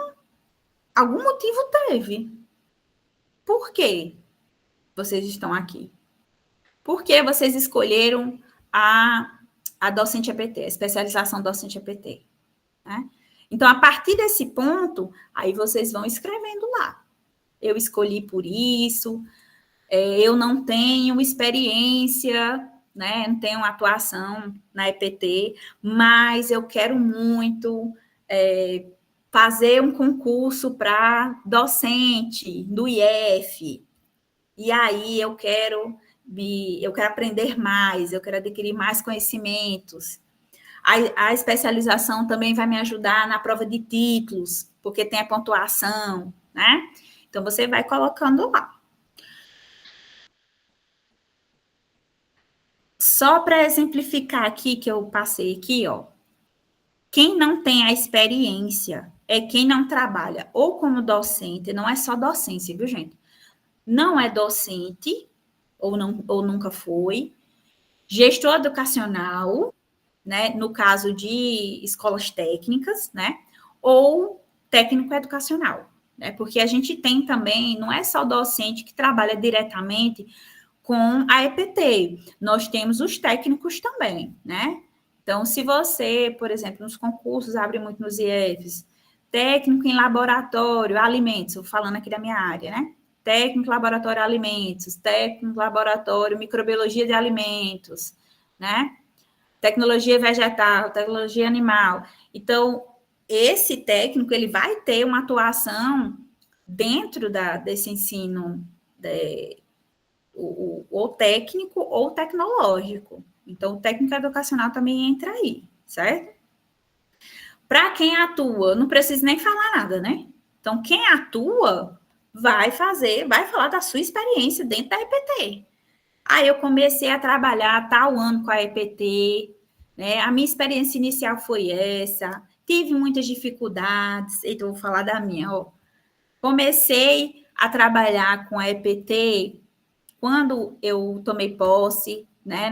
motivo teve. Por que vocês estão aqui? Por que vocês escolheram a docente EPT, a especialização docente EPT? Né? Então, a partir desse ponto, aí vocês vão escrevendo lá. Eu escolhi por isso, eu não tenho experiência, né? Não tenho atuação na EPT, mas eu quero muito fazer um concurso para docente do IF. E aí eu quero aprender mais, eu quero adquirir mais conhecimentos. A especialização também vai me ajudar na prova de títulos, porque tem a pontuação, né? Então, você vai colocando lá. Só para exemplificar aqui, que eu passei aqui, ó. Quem não tem a experiência é quem não trabalha ou como docente, não é só docência, viu, gente? Não é docente, ou nunca foi, gestor educacional, né, no caso de escolas técnicas, né, ou técnico educacional, né, porque a gente tem também, não é só docente que trabalha diretamente com a EPT, nós temos os técnicos também, né, então se você, por exemplo, nos concursos, abre muito nos IEFs, técnico em laboratório, alimentos, eu falando aqui da minha área, né, técnico laboratório alimentos, técnico laboratório microbiologia de alimentos, né, tecnologia vegetal, tecnologia animal. Então, esse técnico, ele vai ter uma atuação dentro desse ensino, ou técnico ou tecnológico. Então, o técnico educacional também entra aí, certo? Para quem atua, não preciso nem falar nada, né? Então, quem atua vai falar da sua experiência dentro da EPT. Aí eu comecei a trabalhar tal ano com a EPT, né? A minha experiência inicial foi essa, tive muitas dificuldades, então vou falar da minha, ó. Comecei a trabalhar com a EPT quando eu tomei posse, né,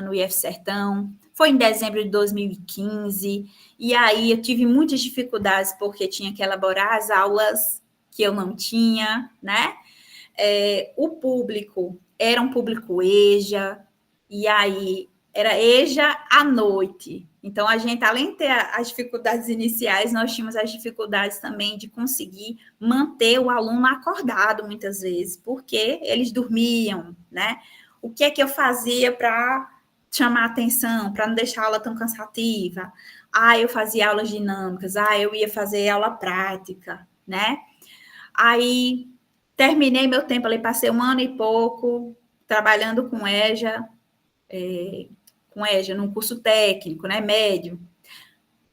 no IF Sertão, foi em dezembro de 2015, e aí eu tive muitas dificuldades porque tinha que elaborar as aulas que eu não tinha, né? O público era um público EJA, e aí era EJA à noite. Então, a gente, além de ter as dificuldades iniciais, nós tínhamos as dificuldades também de conseguir manter o aluno acordado, muitas vezes, porque eles dormiam, né? O que é que eu fazia para chamar a atenção, para não deixar a aula tão cansativa? Eu fazia aulas dinâmicas, eu ia fazer aula prática, né? Aí, terminei meu tempo ali, passei 1 ano e pouco trabalhando com EJA, num curso técnico, né, médio.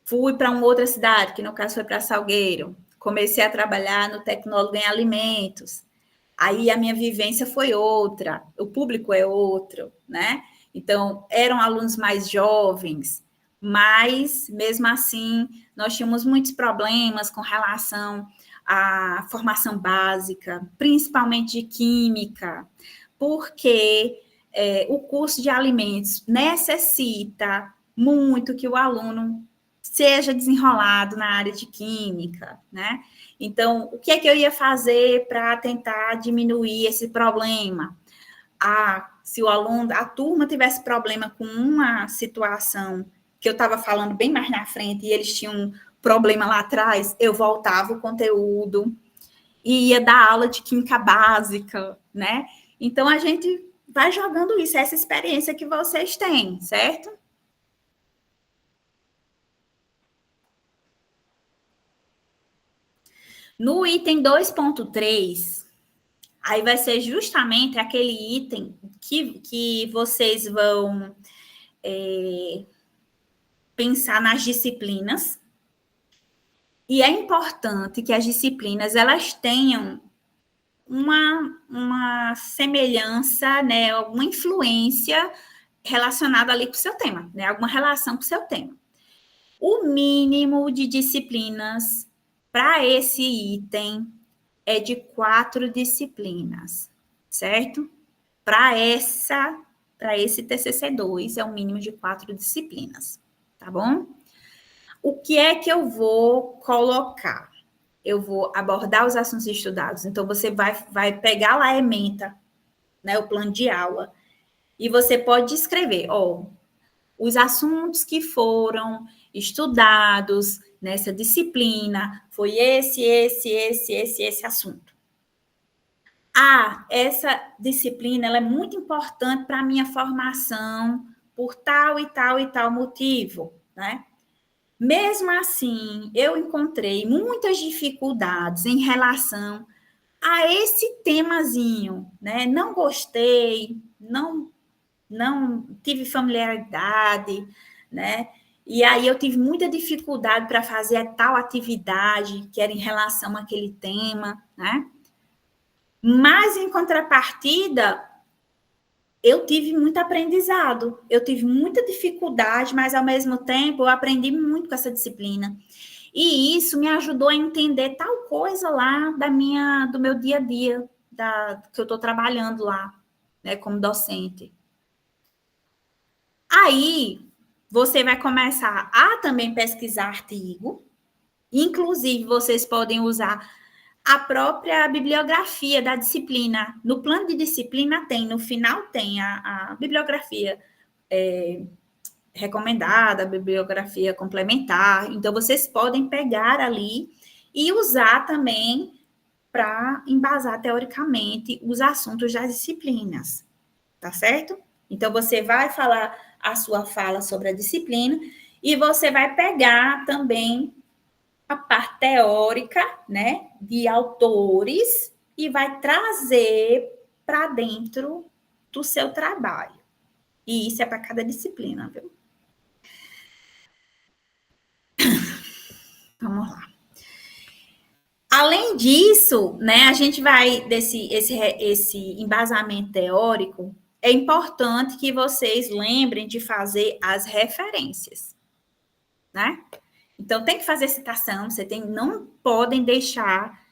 Fui para uma outra cidade, que no caso foi para Salgueiro. Comecei a trabalhar no tecnólogo em alimentos. Aí a minha vivência foi outra, o público é outro, né? Então, eram alunos mais jovens, mas, mesmo assim, nós tínhamos muitos problemas com relação à formação básica, principalmente de química, porque o curso de alimentos necessita muito que o aluno seja desenrolado na área de química, né? Então, o que é que eu ia fazer para tentar diminuir esse problema? Se a turma tivesse problema com uma situação que eu estava falando bem mais na frente, e eles tinham problema lá atrás, eu voltava o conteúdo e ia dar aula de química básica, né? Então, a gente vai jogando isso, essa experiência que vocês têm, certo? No item 2.3, aí vai ser justamente aquele item que vocês vão pensar nas disciplinas. E é importante que as disciplinas elas tenham uma semelhança, né, alguma influência relacionada ali com o seu tema, né, alguma relação com o seu tema. O mínimo de disciplinas para esse item é de 4 disciplinas, certo? Para esse TCC2 é o mínimo de 4 disciplinas, tá bom? O que é que eu vou colocar? Eu vou abordar os assuntos estudados. Então, você vai pegar lá a ementa, né, o plano de aula, e você pode escrever, os assuntos que foram estudados nessa disciplina foi esse assunto. Essa disciplina ela é muito importante para a minha formação por tal e tal e tal motivo, né? Mesmo assim, eu encontrei muitas dificuldades em relação a esse temazinho, né? Não gostei, não tive familiaridade, né? E aí eu tive muita dificuldade para fazer tal atividade que era em relação àquele tema, né? Mas, em contrapartida, eu tive muito aprendizado, eu tive muita dificuldade, mas, ao mesmo tempo, eu aprendi muito com essa disciplina. E isso me ajudou a entender tal coisa lá do meu dia a dia, que eu estou trabalhando lá, né, como docente. Aí, você vai começar a também pesquisar artigo, inclusive, vocês podem usar a própria bibliografia da disciplina. No plano de disciplina no final tem a bibliografia recomendada, a bibliografia complementar. Então, vocês podem pegar ali e usar também para embasar teoricamente os assuntos das disciplinas, tá certo? Então, você vai falar a sua fala sobre a disciplina e você vai pegar também a parte teórica, né, de autores e vai trazer para dentro do seu trabalho. E isso é para cada disciplina, viu? Vamos lá. Além disso, né, a gente vai esse embasamento teórico. É importante que vocês lembrem de fazer as referências, né? Então, tem que fazer citação, não podem deixar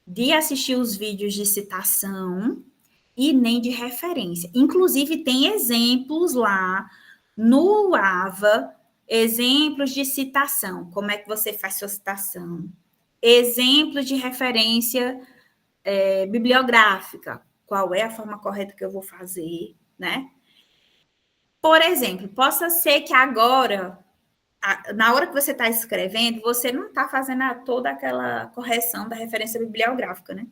de assistir os vídeos de citação e nem de referência. Inclusive, tem exemplos lá no AVA, exemplos de citação, como é que você faz sua citação, exemplos de referência bibliográfica, qual é a forma correta que eu vou fazer, né? Por exemplo, possa ser que agora, na hora que você está escrevendo, você não está fazendo toda aquela correção da referência bibliográfica, né?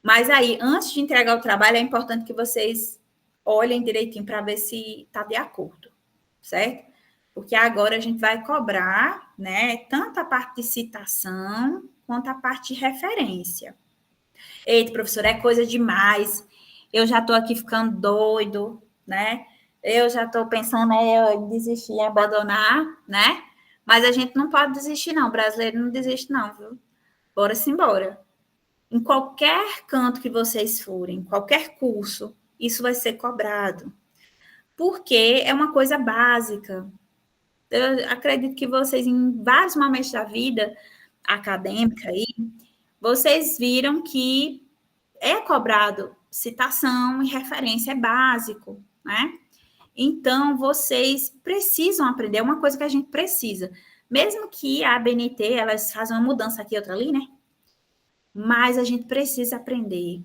Mas aí, antes de entregar o trabalho, é importante que vocês olhem direitinho para ver se está de acordo, certo? Porque agora a gente vai cobrar, né, tanto a parte de citação quanto a parte de referência. Eita, professor, é coisa demais. Eu já estou aqui ficando doido, né? Eu já estou pensando em desistir, em abandonar, né? Mas a gente não pode desistir, não. O brasileiro não desiste, não, viu? Bora-se embora. Em qualquer canto que vocês forem, qualquer curso, isso vai ser cobrado. Porque é uma coisa básica. Eu acredito que vocês, em vários momentos da vida acadêmica aí, vocês viram que é cobrado citação e referência, é básico, né? Então, vocês precisam aprender, é uma coisa que a gente precisa. Mesmo que a ABNT, elas fazem uma mudança aqui e outra ali, né? Mas a gente precisa aprender,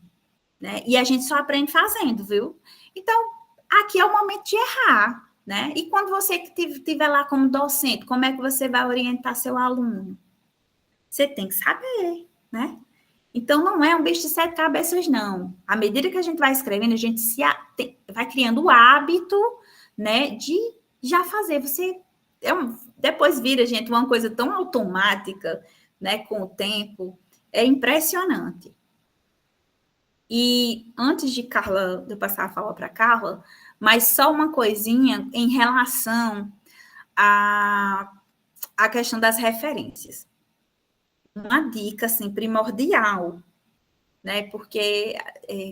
né? E a gente só aprende fazendo, viu? Então, aqui é o momento de errar, né? E quando você estiver lá como docente, como é que você vai orientar seu aluno? Você tem que saber, né? Então, não é um bicho de 7 cabeças, não. À medida que a gente vai escrevendo, a gente vai criando o hábito, né, de já fazer. Depois vira, gente, uma coisa tão automática, né, com o tempo. É impressionante. E antes de eu passar a falar para Carla, mas só uma coisinha em relação à questão das referências. Uma dica, assim, primordial, né? Porque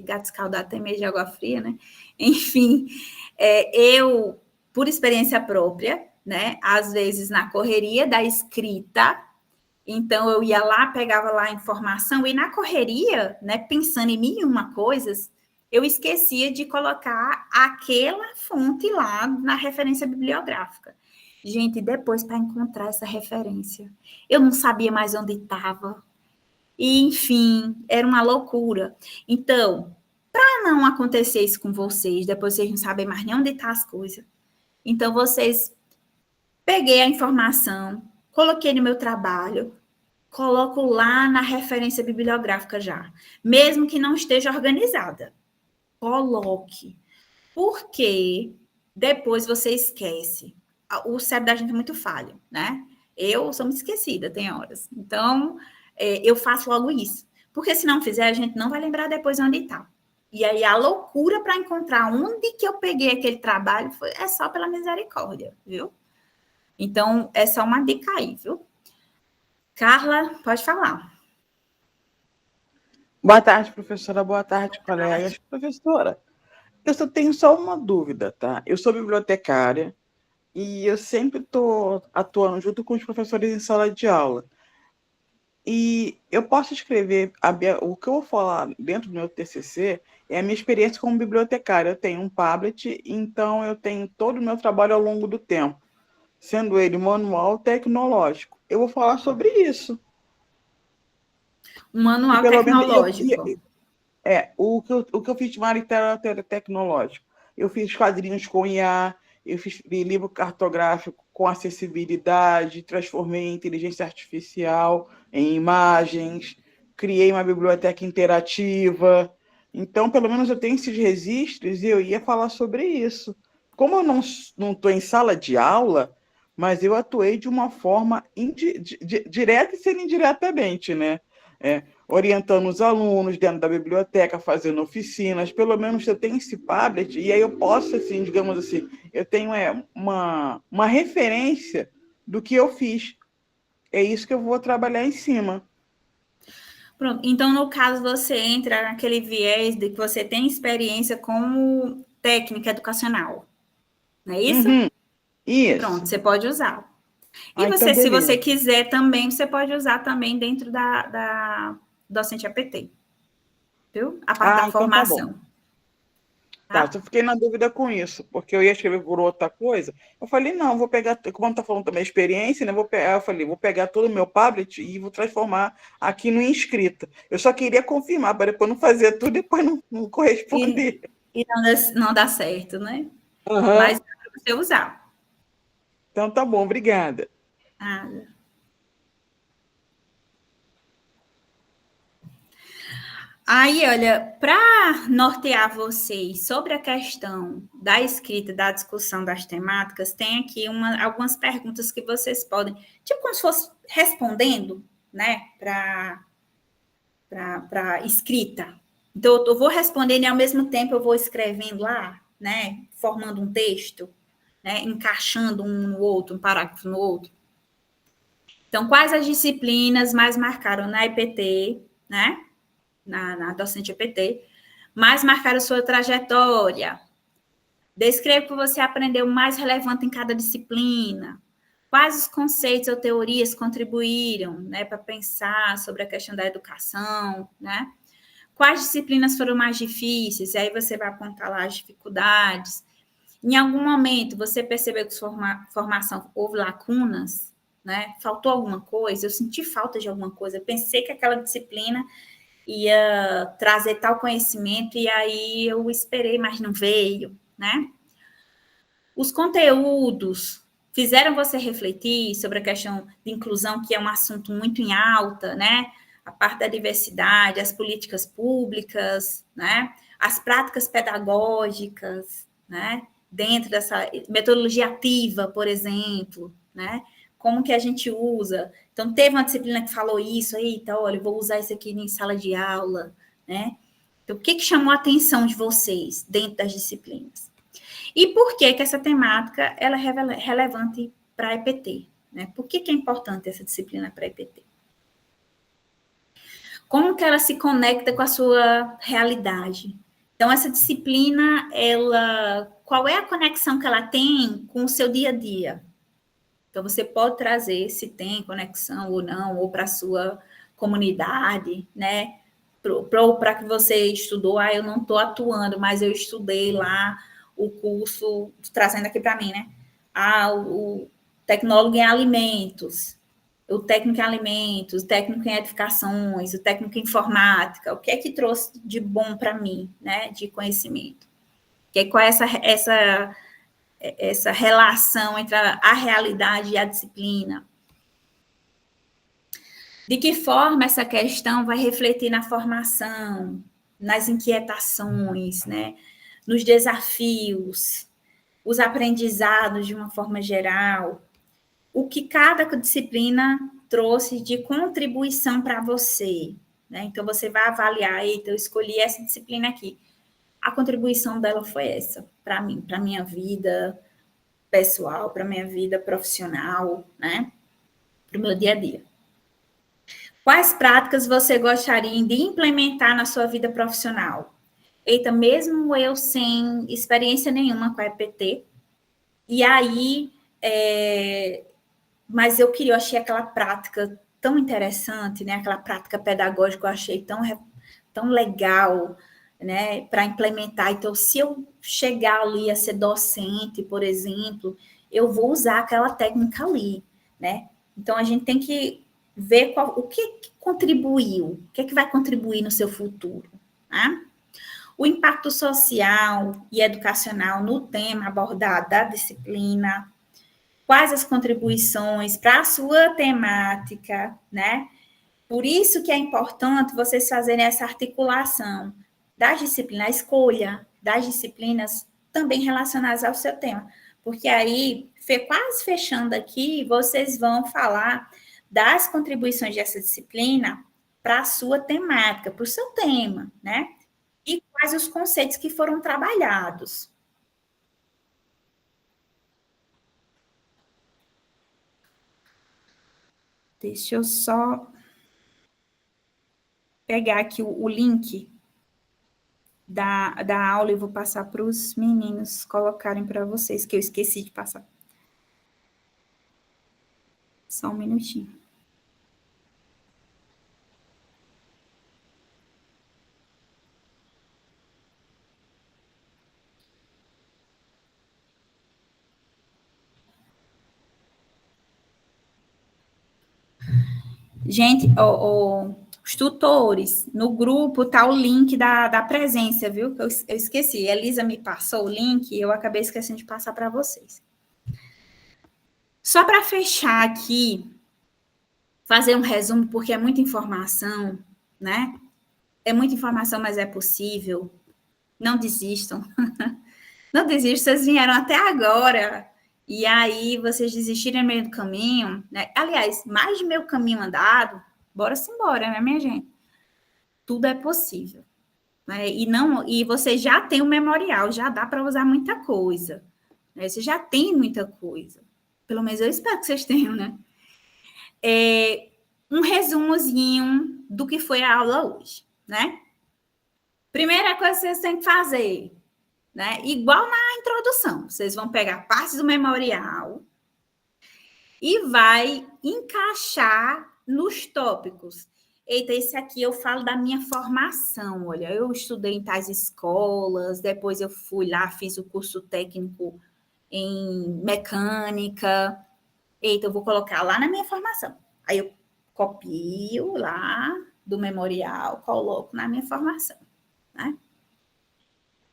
gato escaldado tem medo de água fria, né? Enfim, eu, por experiência própria, né? Às vezes na correria da escrita, então eu ia lá, pegava lá a informação, e na correria, né? Pensando em mil e uma coisas, eu esquecia de colocar aquela fonte lá na referência bibliográfica. Gente, depois para encontrar essa referência, eu não sabia mais onde estava. E, enfim, era uma loucura. Então, para não acontecer isso com vocês, depois vocês não sabem mais nem onde estão as coisas. Então, peguei a informação, coloquei no meu trabalho, coloco lá na referência bibliográfica já. Mesmo que não esteja organizada. Coloque. Porque depois você esquece. O cérebro da gente é muito falho, né? Eu sou muito esquecida, tem horas. Então, eu faço logo isso. Porque se não fizer, a gente não vai lembrar depois onde está. E aí, a loucura para encontrar onde que eu peguei aquele trabalho é só pela misericórdia, viu? Então, é só uma dica aí, viu? Carla, pode falar. Boa tarde, professora. Boa tarde, colegas. Professora, eu só tenho uma dúvida, tá? Eu sou bibliotecária e eu sempre estou atuando junto com os professores em sala de aula. E eu posso escrever, o que eu vou falar dentro do meu TCC é a minha experiência como bibliotecária. Eu tenho um Padlet, então eu tenho todo o meu trabalho ao longo do tempo, sendo ele manual ou tecnológico. Eu vou falar sobre isso. Um manual pelo menos tecnológico. O que eu fiz de uma literatura tecnológica? Eu fiz quadrinhos com IA, eu fiz livro cartográfico com acessibilidade, transformei em inteligência artificial em imagens, criei uma biblioteca interativa. Então, pelo menos eu tenho esses registros e eu ia falar sobre isso. Como eu não estou em sala de aula, mas eu atuei de uma forma direta e sendo indiretamente, né? Orientando os alunos dentro da biblioteca, fazendo oficinas, pelo menos eu tenho esse Padlet, e aí eu posso, assim, digamos assim, eu tenho uma referência do que eu fiz. É isso que eu vou trabalhar em cima. Pronto. Então, no caso, você entra naquele viés de que você tem experiência como técnica educacional. Não é isso? Uhum, isso. Pronto, você pode usar. E então, você, se beleza. você quiser também, você pode usar também dentro da docente APT. Viu? A parte da então formação. Tá, eu fiquei na dúvida com isso, porque eu ia escrever por outra coisa. Eu falei, não, vou pegar, como está falando também experiência, né? Eu falei, vou pegar todo o meu Padlet e vou transformar aqui no inscrita. Eu só queria confirmar, para depois não fazer tudo e depois não corresponder. E não dá certo, né? Uhum. Mas dá para você usar. Então tá bom, obrigada. Nada. Aí, olha, para nortear vocês sobre a questão da escrita, da discussão das temáticas, tem aqui algumas perguntas que vocês podem, tipo como se fosse respondendo, né, para escrita. Então, eu vou respondendo e, ao mesmo tempo, eu vou escrevendo lá, né, formando um texto, né, encaixando um no outro, um parágrafo no outro. Então, quais as disciplinas mais marcaram na IPT, né? Na docente EPT, mais marcaram sua trajetória. Descreva o que você aprendeu mais relevante em cada disciplina. Quais os conceitos ou teorias contribuíram, né, para pensar sobre a questão da educação, né? Quais disciplinas foram mais difíceis? E aí você vai apontar lá as dificuldades. Em algum momento você percebeu que sua formação houve lacunas, né? Faltou alguma coisa? Eu senti falta de alguma coisa. Eu pensei que aquela disciplina ia trazer tal conhecimento, e aí eu esperei, mas não veio, né? Os conteúdos fizeram você refletir sobre a questão de inclusão, que é um assunto muito em alta, né? A parte da diversidade, as políticas públicas, né? As práticas pedagógicas, né? Dentro dessa metodologia ativa, por exemplo, né? Como que a gente usa. Então, teve uma disciplina que falou isso, eita, olha, eu vou usar isso aqui em sala de aula, né? Então, o que chamou a atenção de vocês dentro das disciplinas? E por que essa temática ela é relevante para a EPT? Né? Por que é importante essa disciplina para a EPT? Como que ela se conecta com a sua realidade? Então, essa disciplina, qual é a conexão que ela tem com o seu dia a dia? Então, você pode trazer se tem conexão ou não, ou para a sua comunidade, né? Para que você estudou, eu não estou atuando, mas eu estudei lá o curso, trazendo aqui para mim, né? O tecnólogo em alimentos, o técnico em alimentos, o técnico em edificações, o técnico em informática, o que é que trouxe de bom para mim, né? De conhecimento. Qual é essa relação entre a realidade e a disciplina? De que forma essa questão vai refletir na formação, nas inquietações, né? Nos desafios, os aprendizados de uma forma geral, o que cada disciplina trouxe de contribuição para você, né? Então, você vai avaliar, eita, eu escolhi essa disciplina aqui. A contribuição dela foi essa, para mim, para a minha vida pessoal, para a minha vida profissional, né? Para o meu dia a dia. Quais práticas você gostaria de implementar na sua vida profissional? Eita, mesmo eu sem experiência nenhuma com a EPT, e aí, mas eu achei aquela prática tão interessante, né? Aquela prática pedagógica eu achei tão legal, né? Para implementar. Então, se eu chegar ali a ser docente, por exemplo, eu vou usar aquela técnica ali, né? Então, a gente tem que ver o que contribuiu, o que vai contribuir no seu futuro, né? O impacto social e educacional no tema abordado da disciplina, quais as contribuições para a sua temática, né? Por isso que é importante vocês fazerem essa articulação das disciplinas, a escolha das disciplinas também relacionadas ao seu tema, porque aí, quase fechando aqui, vocês vão falar das contribuições dessa disciplina para a sua temática, para o seu tema, né? E quais os conceitos que foram trabalhados. Deixa eu só pegar aqui o link da aula e vou passar para os meninos colocarem para vocês, que eu esqueci de passar. Só um minutinho. Gente, os tutores, no grupo tá o link da presença, viu? Eu esqueci. Elisa me passou o link e eu acabei esquecendo de passar para vocês. Só para fechar aqui, fazer um resumo, porque é muita informação, né? É muita informação, mas é possível. Não desistam. Não desistam, vocês vieram até agora. E aí, vocês desistirem no meio do caminho, né? Aliás, mais de meio caminho andado, bora-se embora, né, minha gente? Tudo é possível. Né? E você já tem o memorial, já dá para usar muita coisa. Né? Você já tem muita coisa. Pelo menos eu espero que vocês tenham, né? Um resumozinho do que foi a aula hoje, né? Primeira coisa que vocês têm que fazer, né? Igual na introdução, vocês vão pegar partes do memorial e vai encaixar nos tópicos. Eita, esse aqui eu falo da minha formação, olha, eu estudei em tais escolas, depois eu fui lá, fiz o curso técnico em mecânica. Eita, eu vou colocar lá na minha formação. Aí eu copio lá do memorial, coloco na minha formação, né?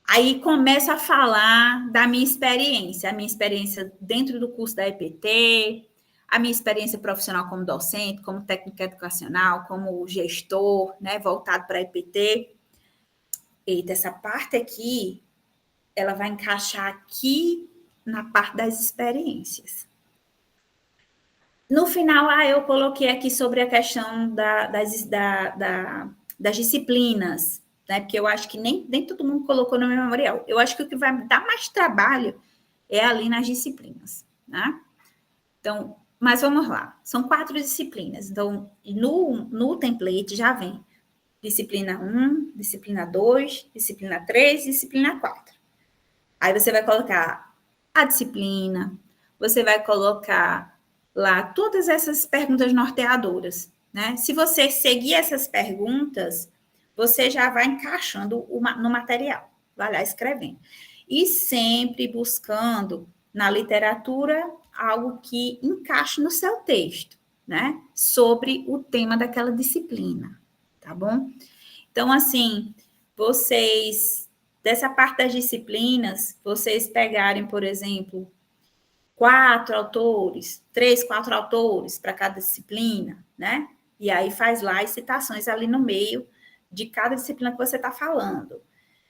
Aí começo a falar da minha experiência, a minha experiência dentro do curso da EPT, a minha experiência profissional como docente, como técnico educacional, como gestor, né, voltado para a EPT. Eita, essa parte aqui, ela vai encaixar aqui na parte das experiências. No final, eu coloquei aqui sobre a questão das disciplinas, né? Porque eu acho que nem todo mundo colocou no meu memorial. Eu acho que o que vai me dar mais trabalho é ali nas disciplinas, né? Então, mas vamos lá. São 4 disciplinas. Então, no template já vem disciplina 1, disciplina 2, disciplina 3, disciplina 4. Aí você vai colocar a disciplina, você vai colocar lá todas essas perguntas norteadoras, né? Se você seguir essas perguntas, você já vai encaixando no material, vai lá escrevendo. E sempre buscando na literatura algo que encaixe no seu texto, né? Sobre o tema daquela disciplina, tá bom? Então, assim, vocês, dessa parte das disciplinas, vocês pegarem, por exemplo, 4 autores, 3, 4 autores para cada disciplina, né? E aí faz lá as citações ali no meio de cada disciplina que você está falando.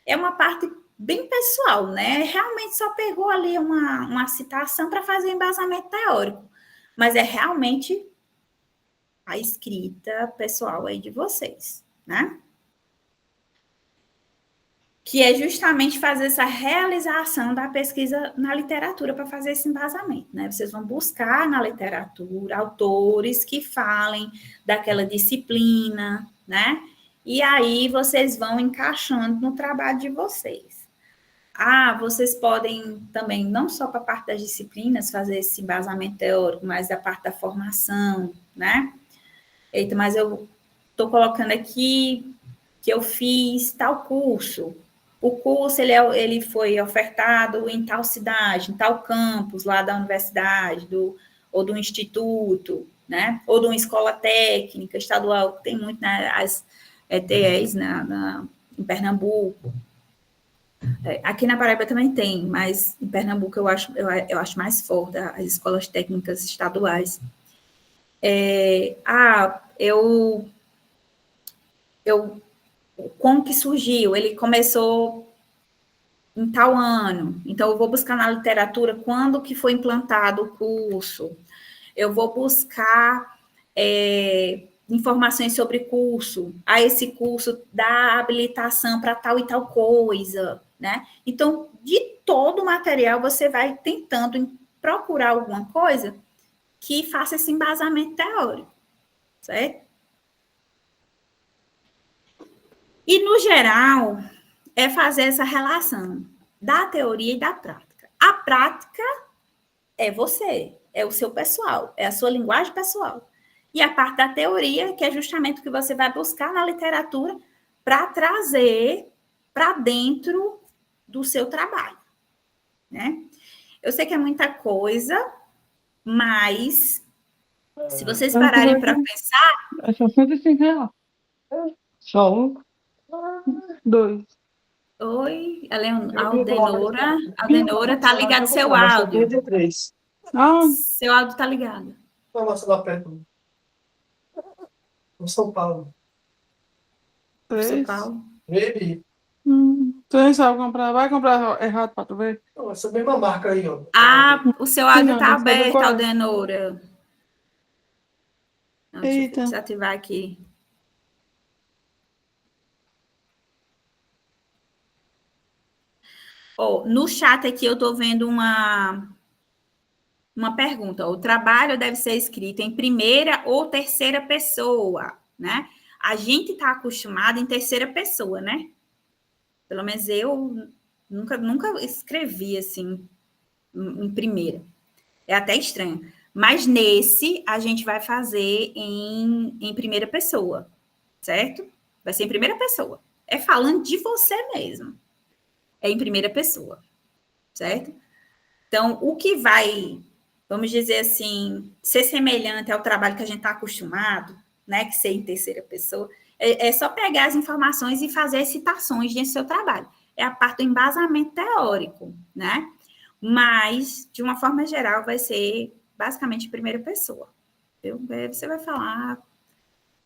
É uma parte bem pessoal, né? Realmente só pegou ali uma citação para fazer embasamento teórico, mas é realmente a escrita pessoal aí de vocês, né? Que é justamente fazer essa realização da pesquisa na literatura para fazer esse embasamento, né? Vocês vão buscar na literatura autores que falem daquela disciplina, né? E aí vocês vão encaixando no trabalho de vocês. Vocês podem também, não só para a parte das disciplinas, fazer esse embasamento teórico, mas da parte da formação, né? Eita, mas eu estou colocando aqui que eu fiz tal curso. O curso, ele foi ofertado em tal cidade, em tal campus, lá da universidade, ou do instituto, né? Ou de uma escola técnica estadual, que tem muito, né, as ETEs em Pernambuco. Aqui na Paraíba também tem, mas em Pernambuco eu acho mais forte as escolas técnicas estaduais. Como que surgiu? Ele começou em tal ano, então eu vou buscar na literatura quando que foi implantado o curso, eu vou buscar informações sobre curso, esse curso dá habilitação para tal e tal coisa, né? Então, de todo o material, você vai tentando procurar alguma coisa que faça esse embasamento teórico, certo? E, no geral, é fazer essa relação da teoria e da prática. A prática é você, é o seu pessoal, é a sua linguagem pessoal. E a parte da teoria, que é justamente o que você vai buscar na literatura para trazer para dentro do seu trabalho, né? Eu sei que é muita coisa, mas se vocês pararem para pensar... É só R$65. Só um, dois. Oi, Aldenora. Aldenora, tá ligado seu áudio. Seu áudio tá ligado. Nossa, lá perto. No São Paulo. São Paulo. Baby. Tu nem sabe comprar. Vai comprar errado pra tu ver. Não, essa mesma marca aí, ó. O seu áudio tá Não, aberto, Aldenora. Deixa eu desativar aqui. No chat aqui eu tô vendo uma pergunta. O trabalho deve ser escrito em primeira ou terceira pessoa, né? A gente está acostumado em terceira pessoa, né? Pelo menos eu nunca escrevi assim em primeira. É até estranho. Mas nesse a gente vai fazer em primeira pessoa, certo? Vai ser em primeira pessoa. É falando de você mesmo. É em primeira pessoa, certo? Então, o que vai, vamos dizer assim, ser semelhante ao trabalho que a gente está acostumado, né, que ser em terceira pessoa, é só pegar as informações e fazer as citações dentro do seu trabalho. é a parte do embasamento teórico, né? Mas, de uma forma geral, vai ser basicamente primeira pessoa. Você vai falar,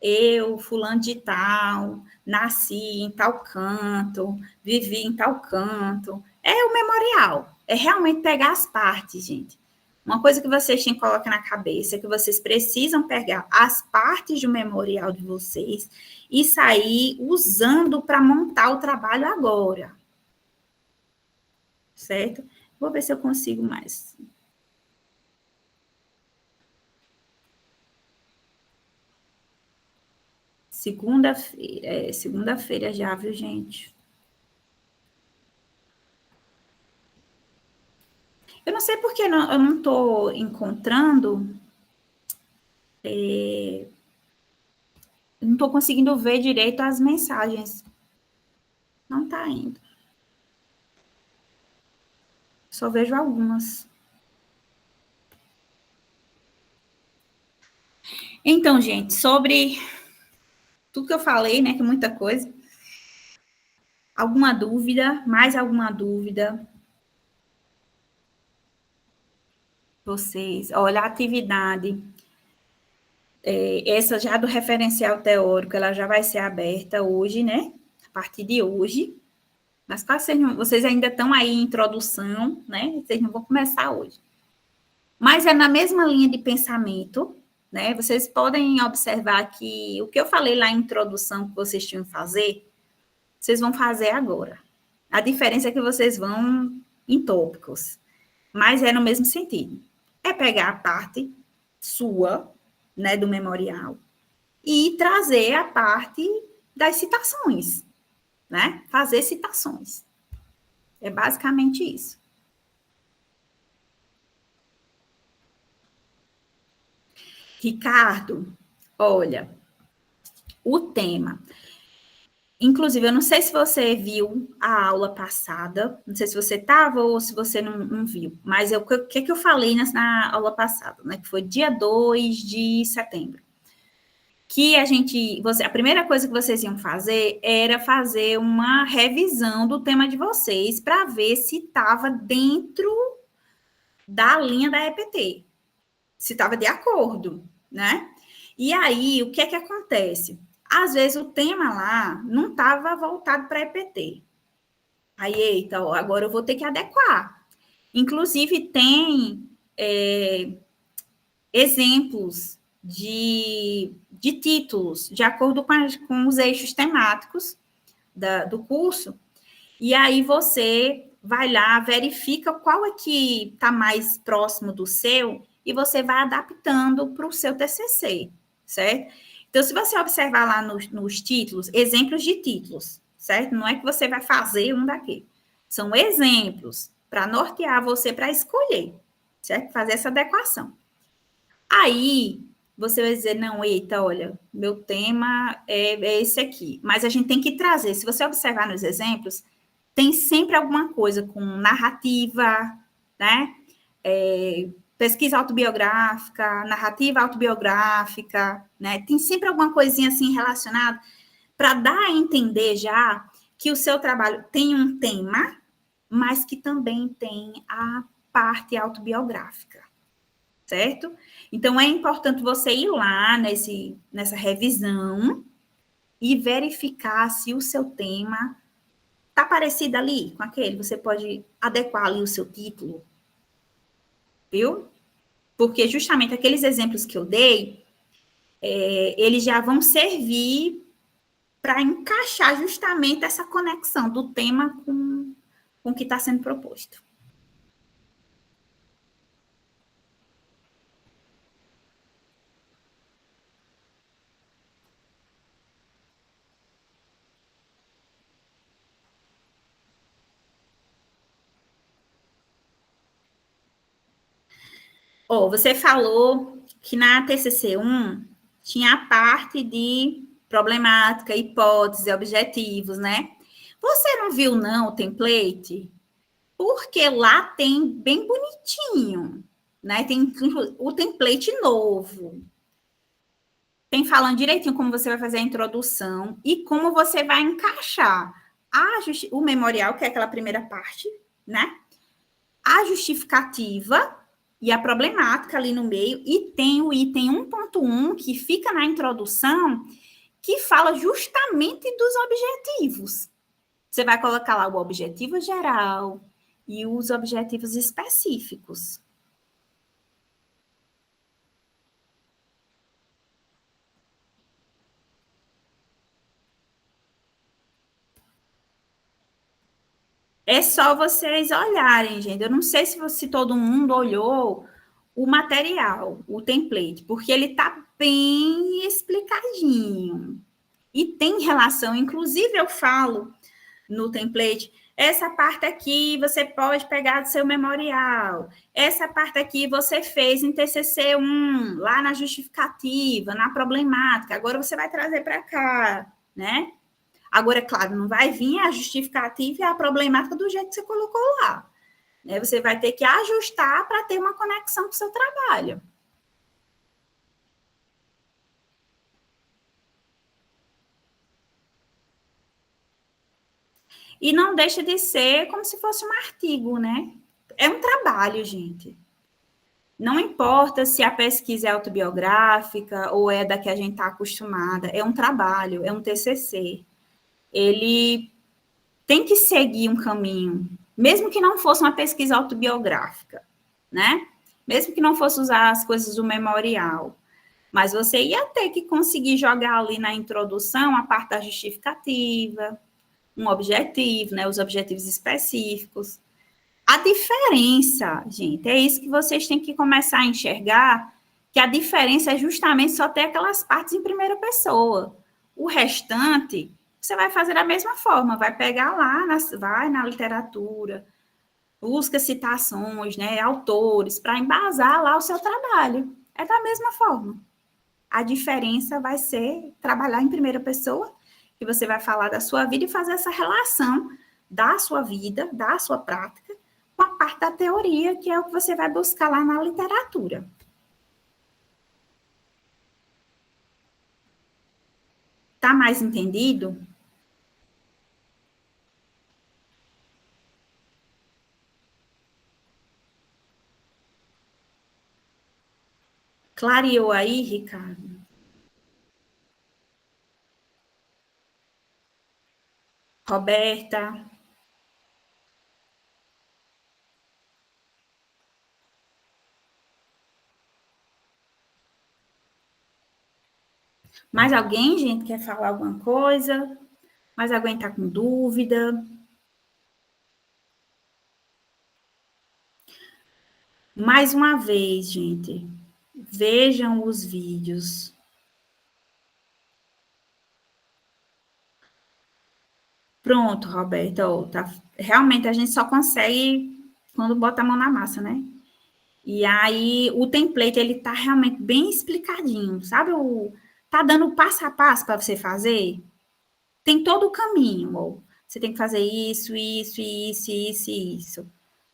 eu, fulano de tal, nasci em tal canto, vivi em tal canto. É o memorial, é realmente pegar as partes, gente. Uma coisa que vocês têm que colocar na cabeça é que vocês precisam pegar as partes do memorial de vocês e sair usando para montar o trabalho agora. Certo? Vou ver se eu consigo mais. Segunda-feira. Segunda-feira já, viu, gente? Eu não sei porque eu não estou encontrando. Não estou conseguindo ver direito as mensagens. Não está indo. Só vejo algumas. Então, gente, sobre tudo que eu falei, né, que é muita coisa. Alguma dúvida? Mais alguma dúvida? Vocês, olha, a atividade, essa já do referencial teórico, ela já vai ser aberta hoje, né? A partir de hoje. Mas claro, vocês ainda estão aí em introdução, né? Vocês não vão começar hoje. Mas é na mesma linha de pensamento, né? Vocês podem observar que o que eu falei lá em introdução que vocês tinham que fazer, vocês vão fazer agora. A diferença é que vocês vão em tópicos, mas é no mesmo sentido. É pegar a parte sua, né, do memorial, e trazer a parte das citações, né? Fazer citações. É basicamente isso. Ricardo, olha, o tema. Inclusive, eu não sei se você viu a aula passada, não sei se você estava ou se você não viu, mas o que eu falei na aula passada, né? Que foi dia 2 de setembro. Que a primeira coisa que vocês iam fazer era fazer uma revisão do tema de vocês para ver se estava dentro da linha da EPT, se estava de acordo, né? E aí, o que é que acontece? Às vezes o tema lá não estava voltado para EPT. Aí, eita, agora eu vou ter que adequar. Inclusive, tem exemplos de títulos, de acordo com os eixos temáticos do curso, e aí você vai lá, verifica qual é que está mais próximo do seu, e você vai adaptando para o seu TCC, certo? Então, se você observar lá nos títulos, exemplos de títulos, certo? Não é que você vai fazer um daquele. São exemplos para nortear você para escolher, certo? Fazer essa adequação. Aí, você vai dizer, não, eita, olha, meu tema é esse aqui. Mas a gente tem que trazer, se você observar nos exemplos, tem sempre alguma coisa com narrativa, né? Pesquisa autobiográfica, narrativa autobiográfica, né? Tem sempre alguma coisinha assim relacionada para dar a entender já que o seu trabalho tem um tema, mas que também tem a parte autobiográfica, certo? Então, é importante você ir lá nessa revisão e verificar se o seu tema está parecido ali com aquele. Você pode adequar ali o seu título, viu? Porque justamente aqueles exemplos que eu dei, eles já vão servir para encaixar justamente essa conexão do tema com o que está sendo proposto. Você falou que na TCC1 tinha a parte de problemática, hipótese, objetivos, né? Você não viu, não, o template? Porque lá tem bem bonitinho, né? Tem o template novo. Tem falando direitinho como você vai fazer a introdução e como você vai encaixar O memorial, que é aquela primeira parte, né? A justificativa e a problemática ali no meio, e tem o item 1.1, que fica na introdução, que fala justamente dos objetivos. Você vai colocar lá o objetivo geral e os objetivos específicos. É só vocês olharem, gente. Eu não sei se todo mundo olhou o material, o template, porque ele está bem explicadinho. E tem relação, inclusive eu falo no template, essa parte aqui você pode pegar do seu memorial, essa parte aqui você fez em TCC1, lá na justificativa, na problemática, agora você vai trazer para cá, né? Agora, é claro, não vai vir a justificativa e a problemática do jeito que você colocou lá. Né? Você vai ter que ajustar para ter uma conexão com o seu trabalho. E não deixa de ser como se fosse um artigo, né? É um trabalho, gente. Não importa se a pesquisa é autobiográfica ou é da que a gente está acostumada, é um trabalho, é um TCC. Ele tem que seguir um caminho, mesmo que não fosse uma pesquisa autobiográfica, né? Mesmo que não fosse usar as coisas do memorial. Mas você ia ter que conseguir jogar ali na introdução a parte da justificativa, um objetivo, né? Os objetivos específicos. A diferença, gente, é isso que vocês têm que começar a enxergar, que a diferença é justamente só ter aquelas partes em primeira pessoa. O restante, você vai fazer da mesma forma, vai pegar lá, vai na literatura, busca citações, né, autores, para embasar lá o seu trabalho. É da mesma forma. A diferença vai ser trabalhar em primeira pessoa, que você vai falar da sua vida e fazer essa relação da sua vida, da sua prática, com a parte da teoria, que é o que você vai buscar lá na literatura. Tá mais entendido? Clareou aí, Ricardo? Roberta? Mais alguém, gente, quer falar alguma coisa? Mais alguém está com dúvida? Mais uma vez, gente, vejam os vídeos. Pronto, Roberta, tá, realmente a gente só consegue quando bota a mão na massa, né? E aí o template, ele tá realmente bem explicadinho, sabe? Tá dando passo a passo para você fazer? Tem todo o caminho, ó. Você tem que fazer isso,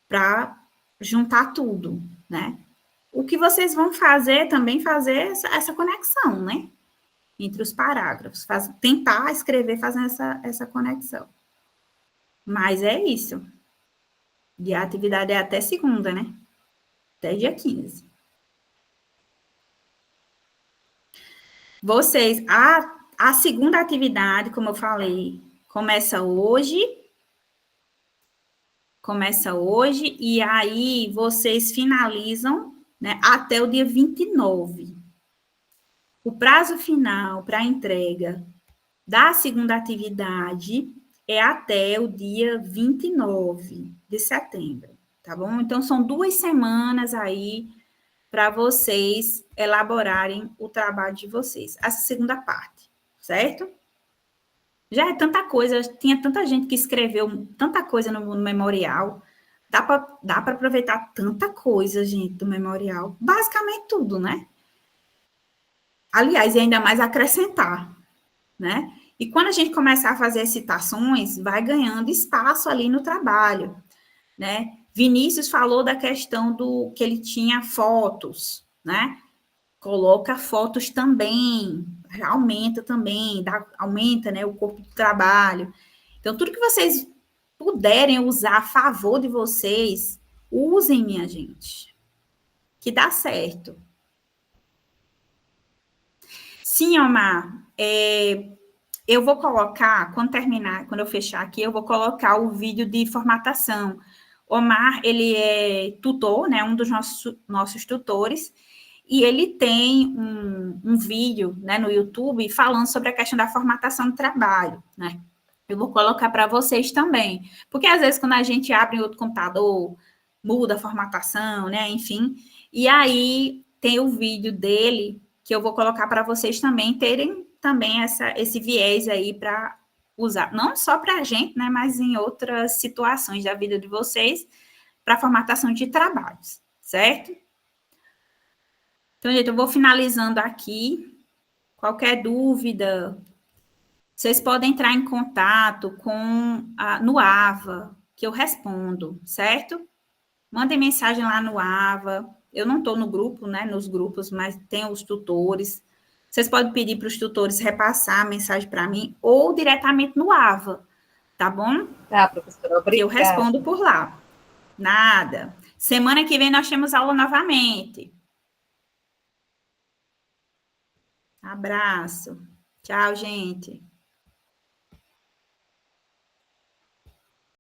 para juntar tudo, né? O que vocês vão fazer também fazer essa conexão, né? Entre os parágrafos, tentar escrever fazendo essa conexão. Mas é isso. E a atividade é até segunda, né? Até dia 15. Vocês, a segunda atividade, como eu falei, começa hoje, e aí vocês finalizam, né, até o dia 29. O prazo final para a entrega da segunda atividade é até o dia 29 de setembro, tá bom? Então, são 2 semanas aí para vocês elaborarem o trabalho de vocês, essa segunda parte, certo? Já é tanta coisa, tinha tanta gente que escreveu tanta coisa no memorial, dá para aproveitar tanta coisa, gente, do memorial, basicamente tudo, né? Aliás, e ainda mais acrescentar, né? E quando a gente começar a fazer citações, vai ganhando espaço ali no trabalho, né? Vinícius falou da questão do que ele tinha fotos, né? Coloca fotos também, aumenta também, aumenta, né, o corpo de trabalho. Então, tudo que vocês puderem usar a favor de vocês, usem, minha gente, que dá certo. Sim, Omar, eu vou colocar, quando eu fechar aqui, eu vou colocar o vídeo de formatação. Omar, ele é tutor, né, um dos nossos tutores, e ele tem um vídeo, né, no YouTube falando sobre a questão da formatação do trabalho, né? Eu vou colocar para vocês também, porque às vezes quando a gente abre outro computador, muda a formatação, né, enfim, e aí tem o vídeo dele que eu vou colocar para vocês também terem também esse viés aí para usar, não só para a gente, né, mas em outras situações da vida de vocês, para formatação de trabalhos, certo? Então, gente, eu vou finalizando aqui. Qualquer dúvida, vocês podem entrar em contato no AVA, que eu respondo, certo? Mandem mensagem lá no AVA. Eu não estou no grupo, né, nos grupos, mas tem os tutores. Vocês podem pedir para os tutores repassar a mensagem para mim ou diretamente no AVA, tá bom? Tá, professora, obrigada. Que eu respondo por lá. Nada. Semana que vem nós temos aula novamente. Abraço. Tchau, gente.